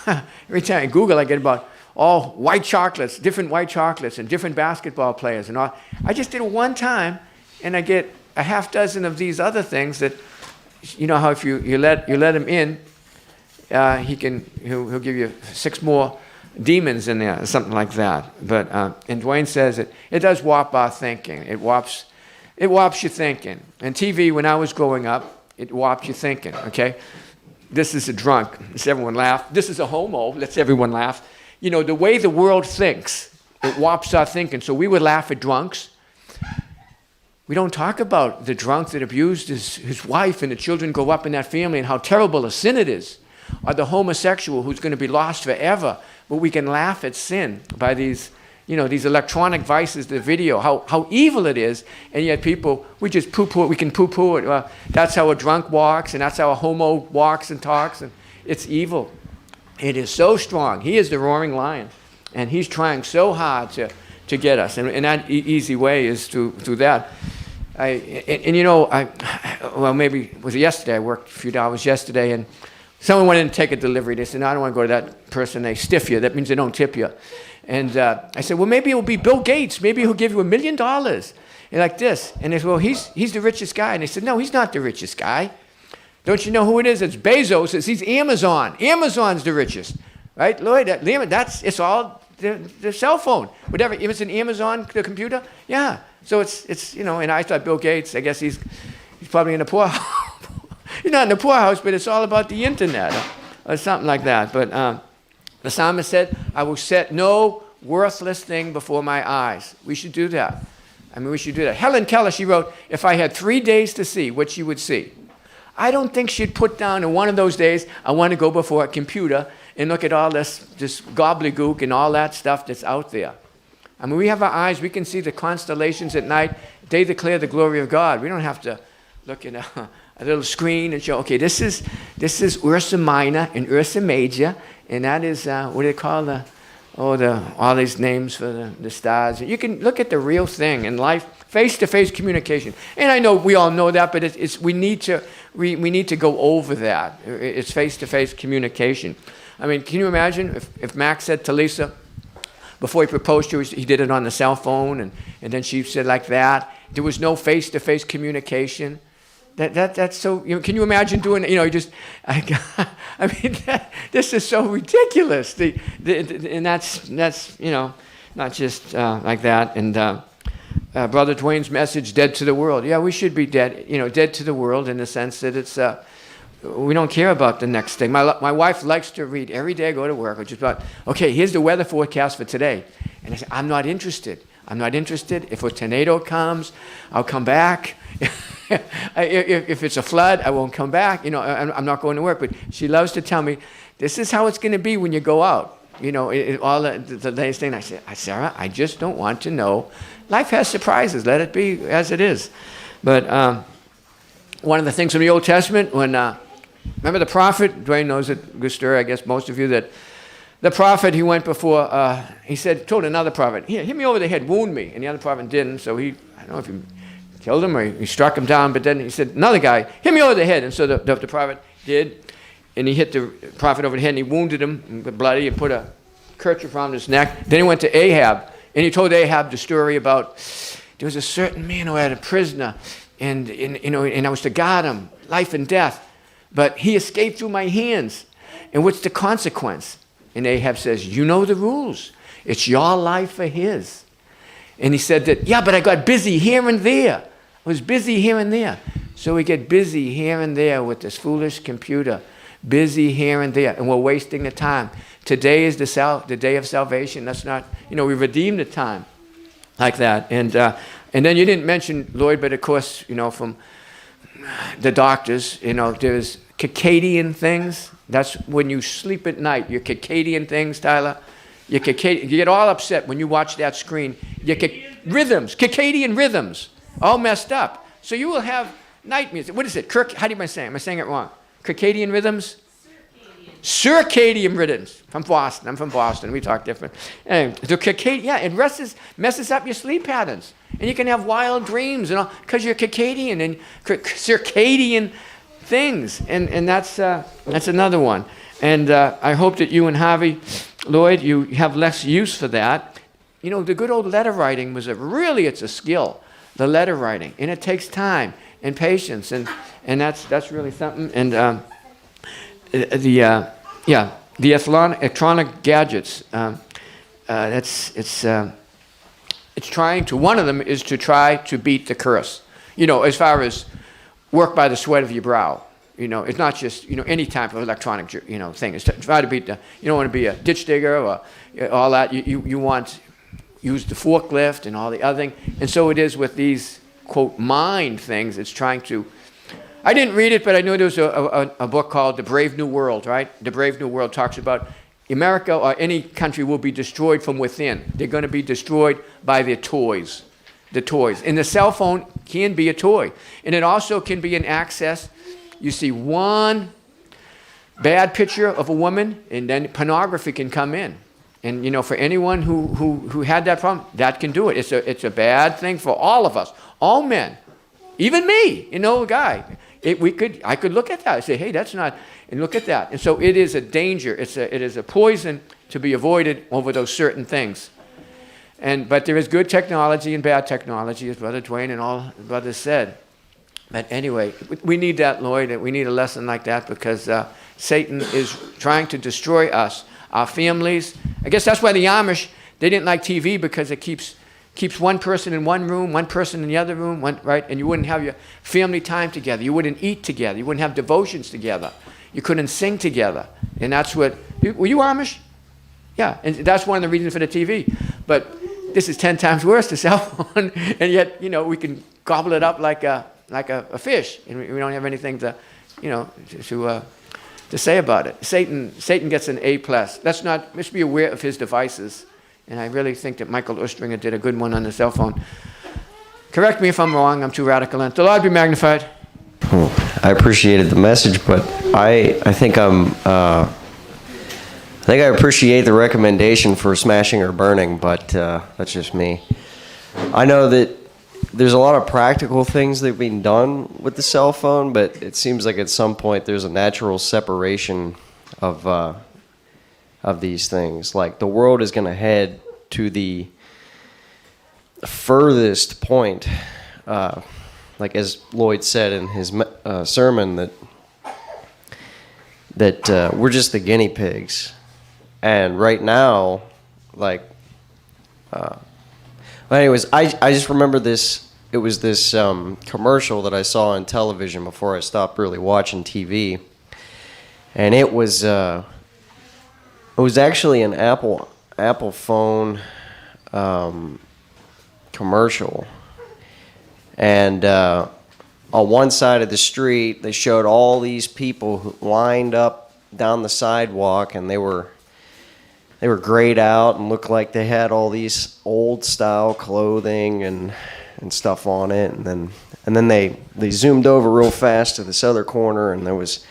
every time I Google, I get about all white chocolates, different white chocolates, and different basketball players and all. I just did it one time, and I get a half dozen of these other things that, how if you let him in, he'll give you 6 more demons in there, or something like that. But and Dwayne says it does warp our thinking. It warps your thinking. And TV, when I was growing up, it warped your thinking. Okay, this is a drunk. Let's everyone laugh. This is a homo. Let's everyone laugh. The way the world thinks, it warps our thinking. So we would laugh at drunks. We don't talk about the drunk that abused his wife and the children grow up in that family and how terrible a sin it is. Or the homosexual who's going to be lost forever. But we can laugh at sin by these these electronic devices, the video, how evil it is, and yet people, we just poo-poo it, we can poo-poo it. Well, that's how a drunk walks, and that's how a homo walks and talks, and it's evil. It is so strong. He is the roaring lion, and he's trying so hard to get us, and that easy way is through that. Well, maybe it was yesterday, I worked a few hours yesterday, and someone went in to take a delivery. They said, no, I don't want to go to that person. They stiff you. That means they don't tip you. And I said, well, maybe it will be Bill Gates. Maybe he'll give you $1 million. And like this. And they said, well, he's the richest guy. And they said, no, he's not the richest guy. Don't you know who it is? It's Bezos. He's Amazon. Amazon's the richest. Right, Lloyd? It's all the cell phone. Whatever. If it's an Amazon, the computer, yeah. So it's and I thought Bill Gates, I guess he's probably in the poorhouse. He's not in the poorhouse, but it's all about the internet or something like that. But the psalmist said, I will set no worthless thing before my eyes. We should do that. We should do that. Helen Keller, she wrote, if I had 3 days to see, what she would see. I don't think she'd put down in one of those days, I want to go before a computer and look at all this gobbledygook and all that stuff that's out there. We have our eyes. We can see the constellations at night. They declare the glory of God. We don't have to look at a little screen and show, okay, this is Ursa Minor and Ursa Major, and that is, what do they call all these names for the stars. You can look at the real thing in life, face-to-face communication. And I know we all know that, but we need to go over that. It's face-to-face communication. Can you imagine if Max said to Lisa, before he proposed to her, he did it on the cell phone, and then she said like that. There was no face-to-face communication. That's so. Can you imagine doing? This is so ridiculous. And that's not just like that. And Brother Dwayne's message, dead to the world. Yeah, we should be dead. Dead to the world in the sense that it's. We don't care about the next thing. My wife likes to read every day I go to work, which is about, okay, here's the weather forecast for today. And I say, I'm not interested. If a tornado comes, I'll come back. If it's a flood, I won't come back. I'm not going to work. But she loves to tell me, this is how it's going to be when you go out. All the latest thing. I say, Sarah, I just don't want to know. Life has surprises. Let it be as it is. But one of the things from the Old Testament, when remember the prophet? Dwayne knows it, good story, I guess most of you, that the prophet, he went before, told another prophet, here, hit me over the head, wound me. And the other prophet didn't, so I don't know if he killed him or he struck him down, but then he said, another guy, hit me over the head. And so the prophet did, and he hit the prophet over the head, and he wounded him, bloody, and put a kerchief around his neck. Then he went to Ahab, and he told Ahab the story about, there was a certain man who had a prisoner, and I was to guard him, life and death. But he escaped through my hands. And what's the consequence? And Ahab says, you know the rules. It's your life or his. And he said that, yeah, but I got busy here and there. I was busy here and there. So we get busy here and there with this foolish computer. Busy here and there. And we're wasting the time. Today is the day of salvation. That's not, we redeem the time like that. And then you didn't mention, Lloyd, but of course, from the doctors, there's circadian things. That's when you sleep at night. Your circadian things, Tyler. You get all upset when you watch that screen. Your circadian rhythms, all messed up. So you will have night music. What is it? How do you say it? Am I saying it wrong? Circadian rhythms? Circadian rhythms. I'm from Boston. We talk different. Anyway, the circadian, it messes up your sleep patterns. And you can have wild dreams and all because you're circadian and circadian things. And that's another one. And I hope that you and Harvey, Lloyd, you have less use for that. The good old letter writing was it's a skill, the letter writing. And it takes time and patience. And that's really something. And the electronic gadgets, it's trying to, one of them is to try to beat the curse, as far as work by the sweat of your brow. It's not just, any type of electronic, thing. It's to try to beat you don't want to be a ditch digger or all that. You want, use the forklift and all the other thing. And so it is with these, quote, mind things. It's trying to, I didn't read it, but I knew there was a book called The Brave New World, right? The Brave New World talks about America or any country will be destroyed from within. They're going to be destroyed by their toys, the toys. And the cell phone can be a toy. And it also can be an access. You see one bad picture of a woman, and then pornography can come in. And, you know, for anyone who had that problem, that can do it. It's a bad thing for all of us, all men, even me, you know, a guy. I could look at that and say, hey, that's not, and look at that. And so it is a danger. It is a poison to be avoided over those certain things. But there is good technology and bad technology, as Brother Dwayne and all the brothers said. But anyway, we need that, Lloyd, and we need a lesson like that because Satan is trying to destroy us, our families. I guess that's why the Amish, they didn't like TV because it keeps one person in one room, one person in the other room, right? And you wouldn't have your family time together. You wouldn't eat together. You wouldn't have devotions together. You couldn't sing together. And that's what, were you Amish? Yeah, and that's one of the reasons for the TV. But this is 10 times worse, the cell phone, and yet, you know, we can gobble it up like a fish, and we don't have anything to, you know, to say about it. Satan gets an A+. Let's be aware of his devices. And I really think that Michael Ostringer did a good one on the cell phone. Correct me if I'm wrong. I'm too radical. The Lord be magnified. I appreciated the message, but I think I appreciate the recommendation for smashing or burning, but that's just me. I know that there's a lot of practical things that have been done with the cell phone, but it seems like at some point there's a natural separation of these things. Like the world is going to head to the furthest point, like as Lloyd said in his sermon, that we're just the guinea pigs. And right now, like, well, anyways, I just remember this. It was this commercial that I saw on television before I stopped really watching TV, and it was actually an Apple phone commercial, and on one side of the street they showed all these people who lined up down the sidewalk, and they were grayed out and looked like they had all these old style clothing and stuff on it, and then they zoomed over real fast to this other corner, and there was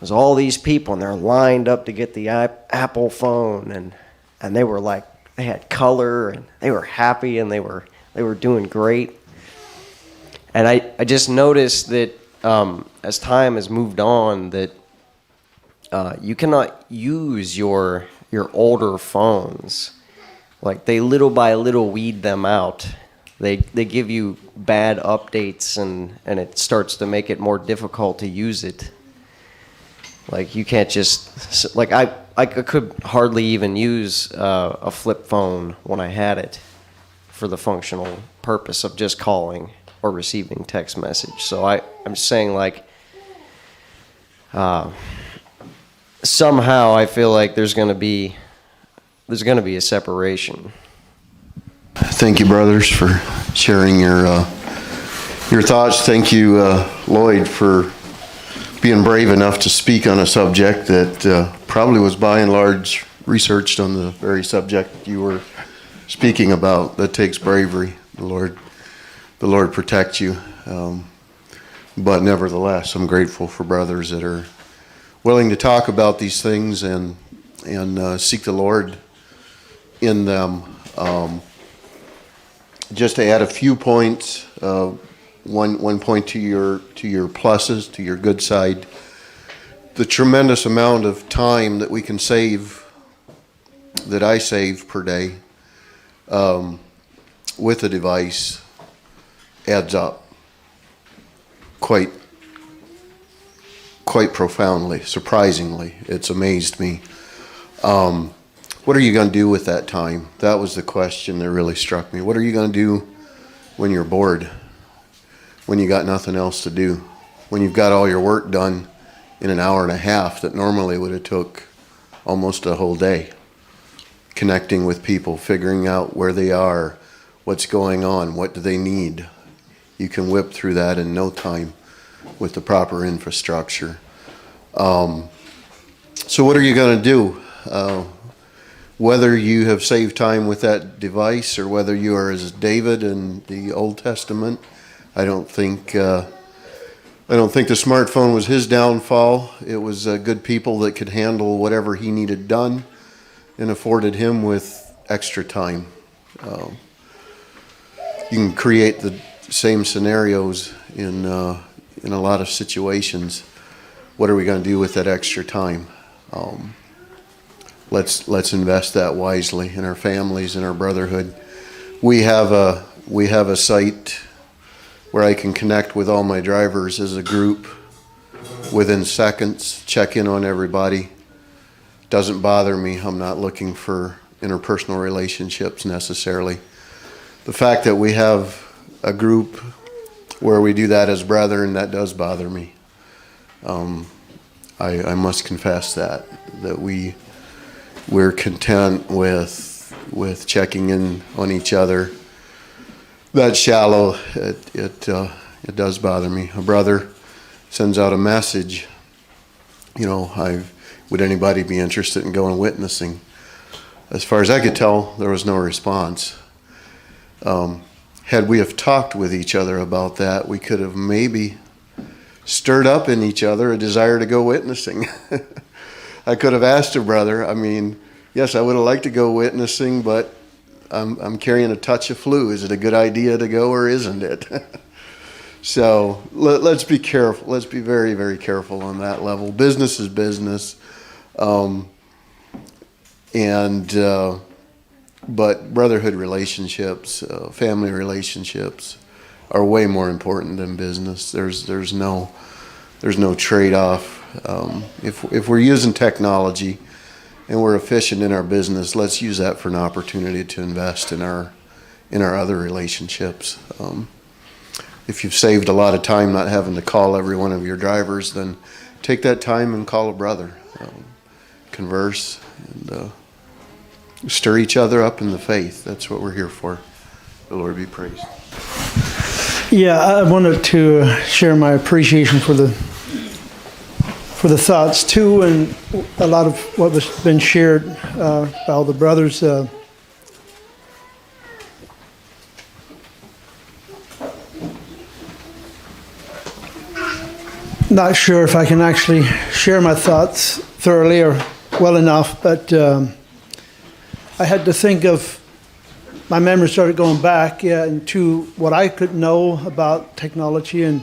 all these people, and they're lined up to get the Apple phone, and they were like, they had color, and they were happy, and they were doing great. And I just noticed that as time has moved on, that you cannot use your older phones. Like, they little by little weed them out. They give you bad updates, and it starts to make it more difficult to use it. Like, you can't just, like, I could hardly even use a flip phone when I had it for the functional purpose of just calling or receiving text message. So I'm saying, like, somehow I feel like there's going to be a separation. Thank you, brothers, for sharing your thoughts. Thank you, Lloyd, for being brave enough to speak on a subject that probably was by and large researched on the very subject you were speaking about. That takes bravery. The Lord protect you. But nevertheless, I'm grateful for brothers that are willing to talk about these things and seek the Lord in them. Just to add a few points, one point to your pluses, to your good side, the tremendous amount of time that we can save, that I save per day, with a device adds up quite profoundly, surprisingly. It's amazed me. What are you going to do with that time? That was the question that really struck me. What are you going to do when you're bored? When you got nothing else to do? When you've got all your work done in an hour and a half that normally would have took almost a whole day? Connecting with people, figuring out where they are, what's going on, what do they need? You can whip through that in no time with the proper infrastructure. So what are you going to do? whether you have saved time with that device or whether you are as David in the Old Testament, I don't think the smartphone was his downfall. It was good people that could handle whatever he needed done and afforded him with extra time. You can create the same scenarios in a lot of situations. What are we going to do with that extra time? Let's invest that wisely in our families, in our brotherhood. We have a site where I can connect with all my drivers as a group within seconds, check in on everybody. Doesn't bother me. I'm not looking for interpersonal relationships necessarily. The fact that we have a group where we do that as brethren, that does bother me. I must confess that we're content with checking in on each other. That shallow, it does bother me. A brother sends out a message, would anybody be interested in going witnessing? As far as I could tell, there was no response. Had we have talked with each other about that, we could have maybe stirred up in each other a desire to go witnessing. I could have asked a brother, yes, I would have liked to go witnessing, but I'm carrying a touch of flu. Is it a good idea to go or isn't it? So let's be careful. Let's be very, very careful on that level. Business is business. But brotherhood relationships, family relationships are way more important than business. There's no trade-off. If we're using technology and we're efficient in our business, let's use that for an opportunity to invest in our other relationships. If you've saved a lot of time not having to call every one of your drivers, then take that time and call a brother. Converse and stir each other up in the faith. That's what we're here for. The Lord be praised. Yeah, I wanted to share my appreciation for the thoughts too, and a lot of what has been shared by all the brothers. Not sure if I can actually share my thoughts thoroughly or well enough, but I had to think of, my memory started going back into what I could know about technology, and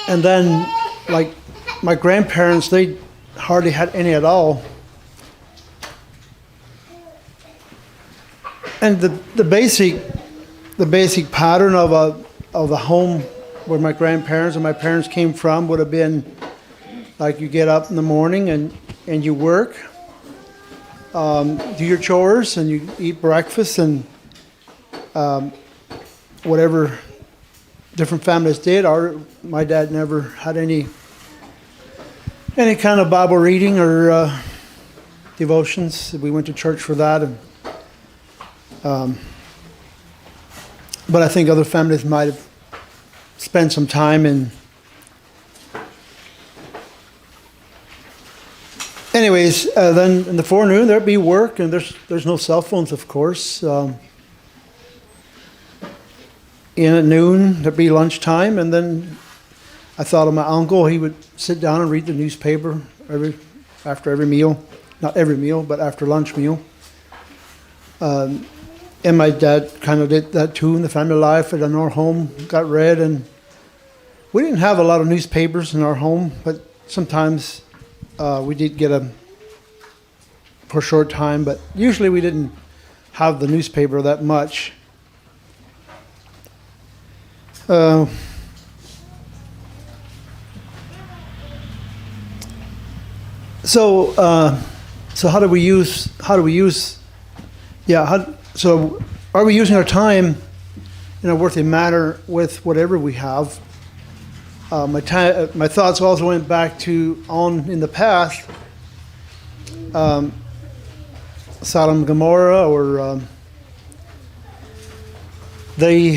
then like my grandparents, they hardly had any at all. And the basic pattern of a home where my grandparents and my parents came from would have been like you get up in the morning and you work, do your chores, and you eat breakfast, and whatever different families did. My dad never had any kind of Bible reading or devotions. We went to church for that, but I think other families might have spent some time in. Anyways, then in the forenoon there'd be work, and there's no cell phones, of course. In at noon there'd be lunchtime, and then I thought of my uncle. He would sit down and read the newspaper after every meal, not every meal, but after lunch meal. And my dad kind of did that too in the family life. In our home, got read, and we didn't have a lot of newspapers in our home, but sometimes we did get them for a short time, but usually we didn't have the newspaper that much. So how do we use? So are we using our time in a worthy manner with whatever we have? My thoughts also went back to on in the past, Sodom and Gomorrah, or they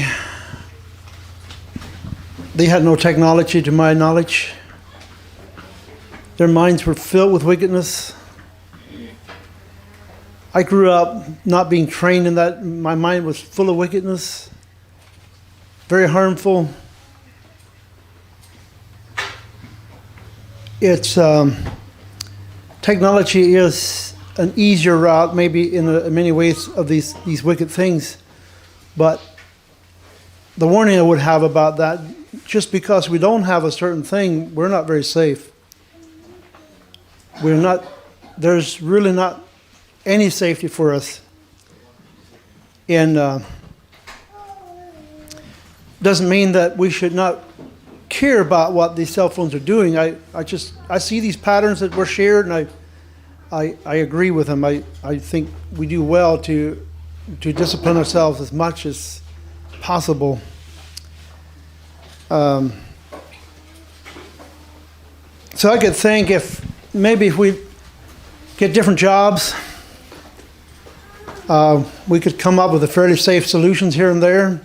had no technology, to my knowledge. Their minds were filled with wickedness. I grew up not being trained in that. My mind was full of wickedness, very harmful. It's technology is an easier route, maybe in many ways, of these wicked things. But the warning I would have about that, just because we don't have a certain thing, we're not very safe. There's really not any safety for us. And doesn't mean that we should not care about what these cell phones are doing. I see these patterns that were shared, and I agree with them. I think we do well to discipline ourselves as much as possible. So I could think if we get different jobs, we could come up with a fairly safe solutions here and there.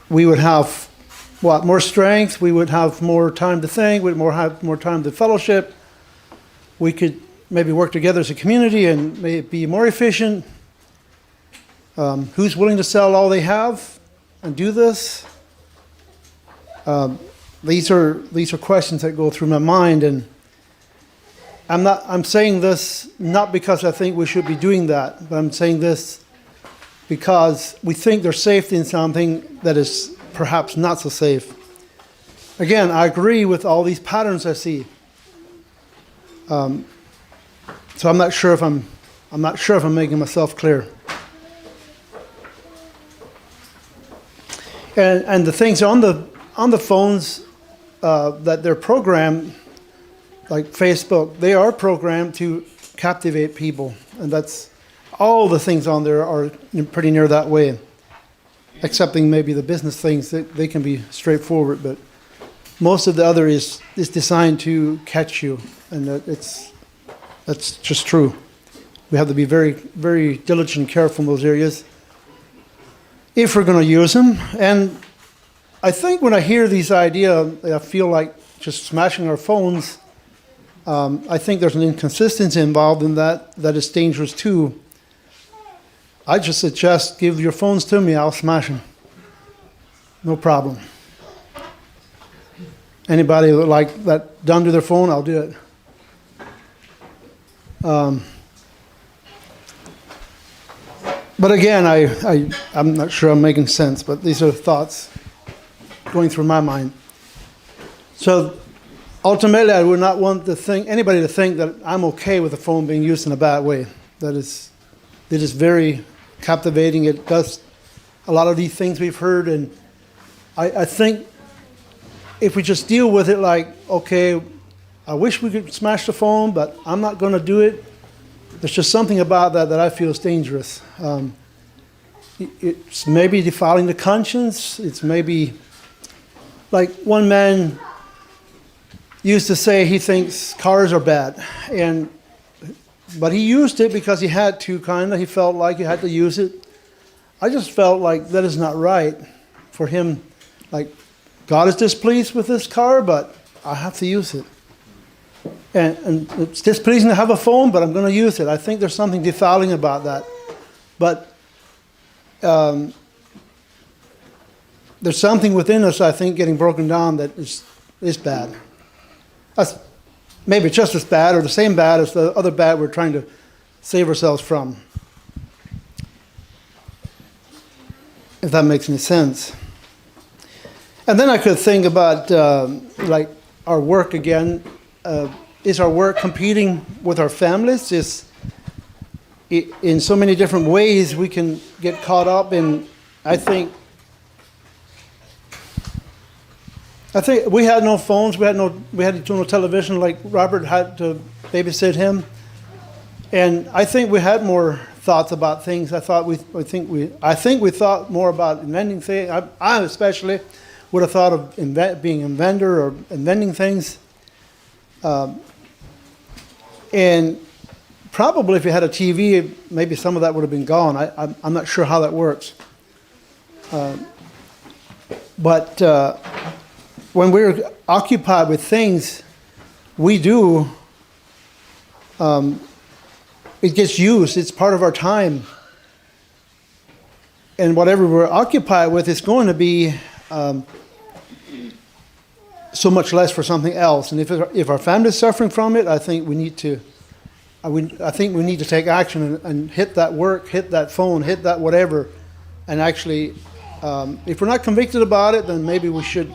We would have more strength. We would have more time to think. We'd have more time to fellowship. We could maybe work together as a community and maybe be more efficient. Who's willing to sell all they have and do this? These are questions that go through my mind, and I'm saying this not because I think we should be doing that, but I'm saying this because we think there's safety in something that is perhaps not so safe. Again, I agree with all these patterns I see. So I'm not sure if I'm making myself clear. And the things on the phones that they're programmed, like Facebook, they are programmed to captivate people, and that's all the things on there are pretty near that way, excepting maybe the business things that they can be straightforward, but most of the other is designed to catch you, and that's just true. We have to be very, very diligent and careful in those areas if we're going to use them. And I think when I hear these ideas, I feel like just smashing our phones. I think there's an inconsistency involved in that is dangerous too. I just suggest give your phones to me, I'll smash them. No problem. Anybody that like that done to their phone, I'll do it. But again, I'm not sure I'm making sense, but these are thoughts going through my mind. So ultimately, I would not want anybody to think that I'm okay with the phone being used in a bad way. It is very captivating. It does a lot of these things we've heard, and I think if we just deal with it like, okay, I wish we could smash the phone, but I'm not going to do it. There's just something about that I feel is dangerous. It's maybe defiling the conscience. It's maybe, like one man used to say he thinks cars are bad, but he used it because he had to, he felt like he had to use it. I just felt like that is not right for him. Like, God is displeased with this car, but I have to use it. And it's displeasing to have a phone, but I'm going to use it. I think there's something defiling about that. But there's something within us, I think, getting broken down that is bad. That's maybe just as bad or the same bad as the other bad we're trying to save ourselves from. If that makes any sense. And then I could think about like our work again. Is our work competing with our families? In so many different ways we can get caught up in. I think we had no phones. We had no television. Like Robert had to babysit him, and I think we had more thoughts about things. I think we thought more about inventing things. I especially would have thought of being an inventor or inventing things. And probably if you had a TV, maybe some of that would have been gone. I'm not sure how that works. But when we're occupied with things, we do it gets used. It's part of our time. And whatever we're occupied with is going to be so much less for something else. And if our family is suffering from it, I think we need to take action and hit that work, hit that phone, hit that whatever. And actually, if we're not convicted about it, then maybe we should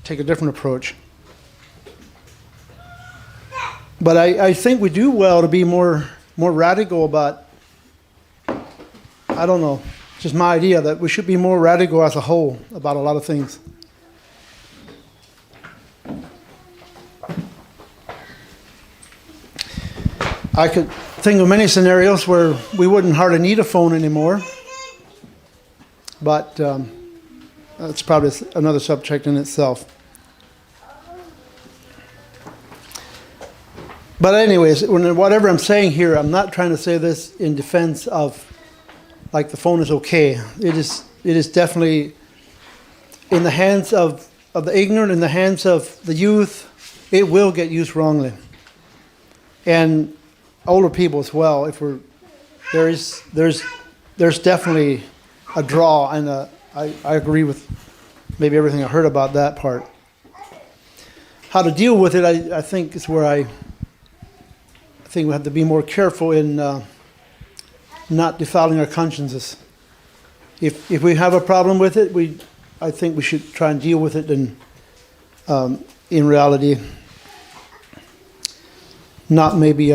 take a different approach. But I think we do well to be more radical about, I don't know, just my idea that we should be more radical as a whole about a lot of things. I could think of many scenarios where we wouldn't hardly need a phone anymore, but that's probably another subject in itself. But anyways, whatever I'm saying here, I'm not trying to say this in defense of, like, the phone is okay. It is definitely in the hands of the ignorant, in the hands of the youth. It will get used wrongly, and older people as well. There's definitely a draw, and I agree with maybe everything I heard about that part. How to deal with it, I think, is where I think we have to be more careful in not defiling our consciences. If we have a problem with it, I think we should try and deal with it in reality, not maybe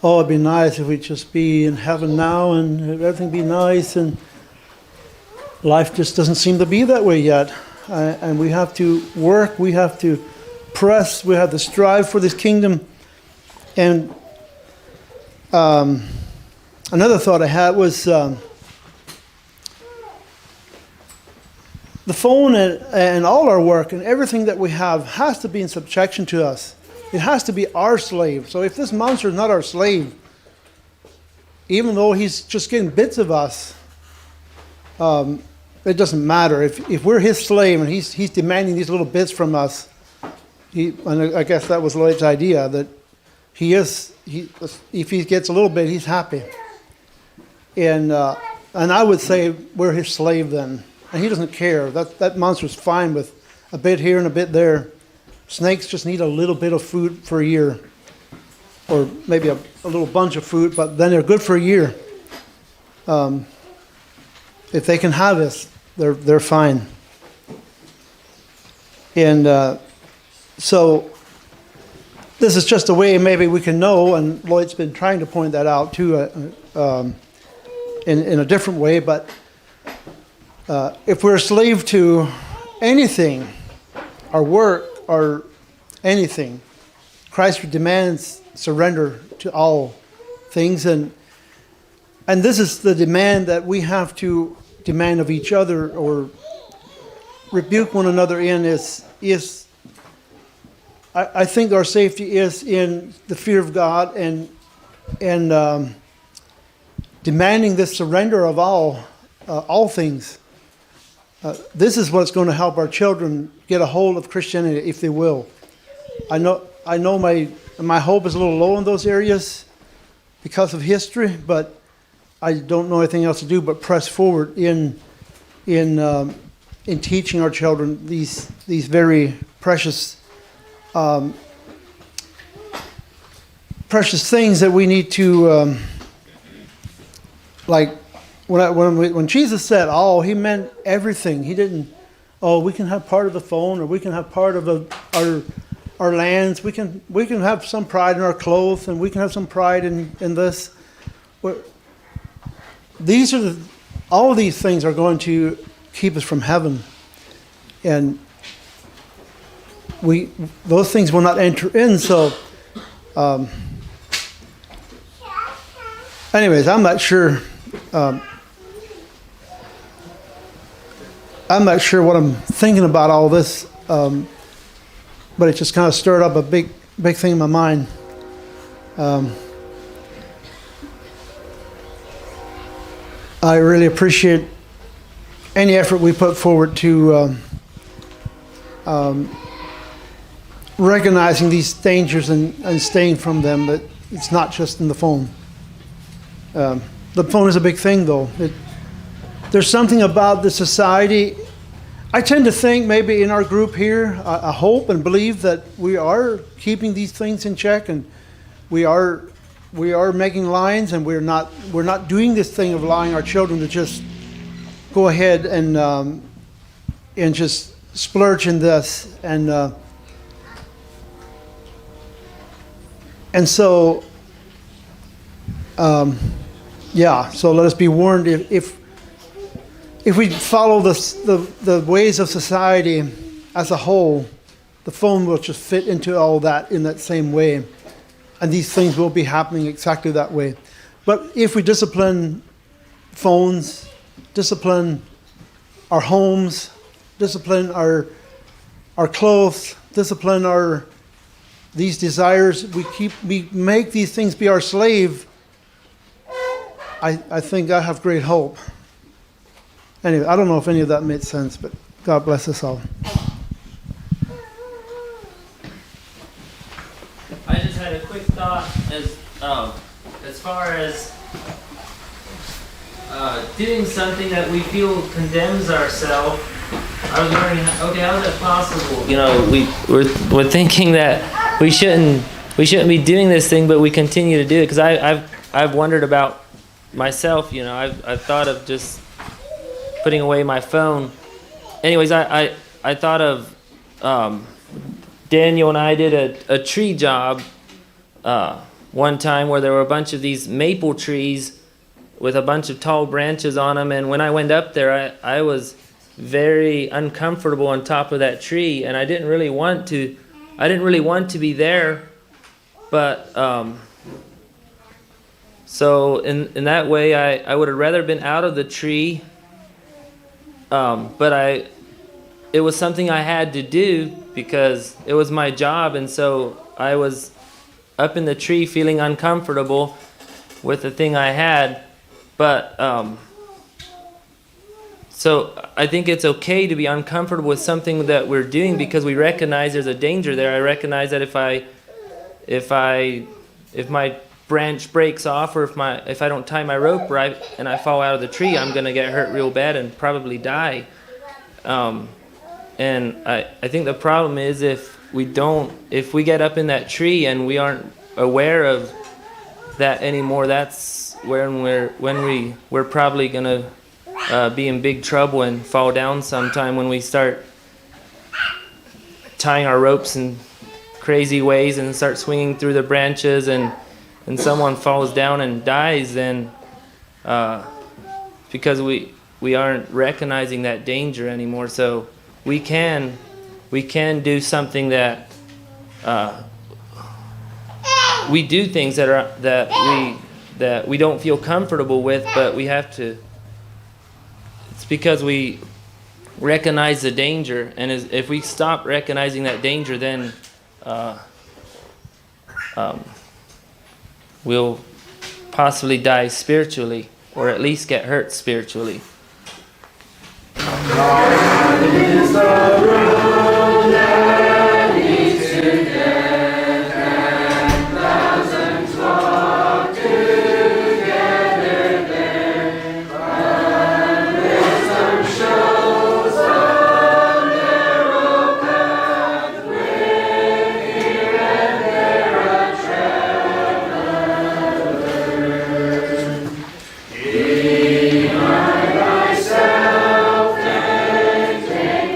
oh, it'd be nice if we'd just be in heaven now and everything be nice, and life just doesn't seem to be that way yet. And we have to work, we have to press, we have to strive for this kingdom. And another thought I had was the phone and all our work and everything that we have has to be in subjection to us. It has to be our slave. So if this monster is not our slave, even though he's just getting bits of us, it doesn't matter. If we're his slave and he's demanding these little bits from us, and I guess that was Lloyd's idea, that if he gets a little bit, he's happy. And I would say we're his slave then. And he doesn't care. That monster's fine with a bit here and a bit there. Snakes just need a little bit of food for a year, or maybe a little bunch of food, but then they're good for a year. If they can have this, they're fine. And so this is just a way maybe we can know, and Lloyd's been trying to point that out too in a different way, but if we're a slave to anything, our work, or anything, Christ demands surrender to all things, and this is the demand that we have to demand of each other or rebuke one another in. I think our safety is in the fear of God and demanding this surrender of all things. This is what's going to help our children get a hold of Christianity, if they will. I know my hope is a little low in those areas because of history, but I don't know anything else to do but press forward in teaching our children these very precious things that we need to like. When Jesus said all, he meant everything. He didn't, we can have part of the phone, or we can have part of our lands. We can have some pride in our clothes, and we can have some pride in this. All of these things are going to keep us from heaven, and those things will not enter in. So, anyways, I'm not sure. I'm not sure what I'm thinking about all this, but it just kind of stirred up a big thing in my mind. I really appreciate any effort we put forward to recognizing these dangers and staying from them. But It's not just in the phone. The phone is a big thing, though. There's something about the society. I tend to think maybe in our group here, I hope and believe that we are keeping these things in check, and we are making lines, and we're not doing this thing of allowing our children to just go ahead and just splurge in this, and so yeah. So let us be warned if we follow the ways of society as a whole, the phone will just fit into all that in that same way. And these things will be happening exactly that way. But if we discipline phones, discipline our homes, discipline our clothes, discipline these desires, we make these things be our slave, I think I have great hope. Anyway, I don't know if any of that made sense, but God bless us all. I just had a quick thought as far as doing something that we feel condemns ourselves. I was wondering, okay, how is that possible? You know, we're thinking that we shouldn't be doing this thing, but we continue to do it. Because I've wondered about myself. You know, I've thought of just putting away my phone. Anyways, I thought of Daniel and I did a tree job one time where there were a bunch of these maple trees with a bunch of tall branches on them, and when I went up there, I was very uncomfortable on top of that tree, and I didn't really want to be there, but so in that way I would have rather been out of the tree, but it was something I had to do because it was my job, and so I was up in the tree feeling uncomfortable with the thing I had. But so I think it's okay to be uncomfortable with something that we're doing because we recognize there's a danger there. I recognize that if my branch breaks off, or if I don't tie my rope right and I fall out of the tree, I'm gonna get hurt real bad and probably die. And I think the problem is if we get up in that tree and we aren't aware of that anymore, that's when we're probably gonna be in big trouble and fall down sometime when we start tying our ropes in crazy ways and start swinging through the branches and someone falls down and dies, then because we aren't recognizing that danger anymore. So we can do something that we do things that we don't feel comfortable with, but we have to. It's because we recognize the danger, and if we stop recognizing that danger, then we'll possibly die spiritually, or at least get hurt spiritually. Deny thyself and take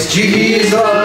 Jesus.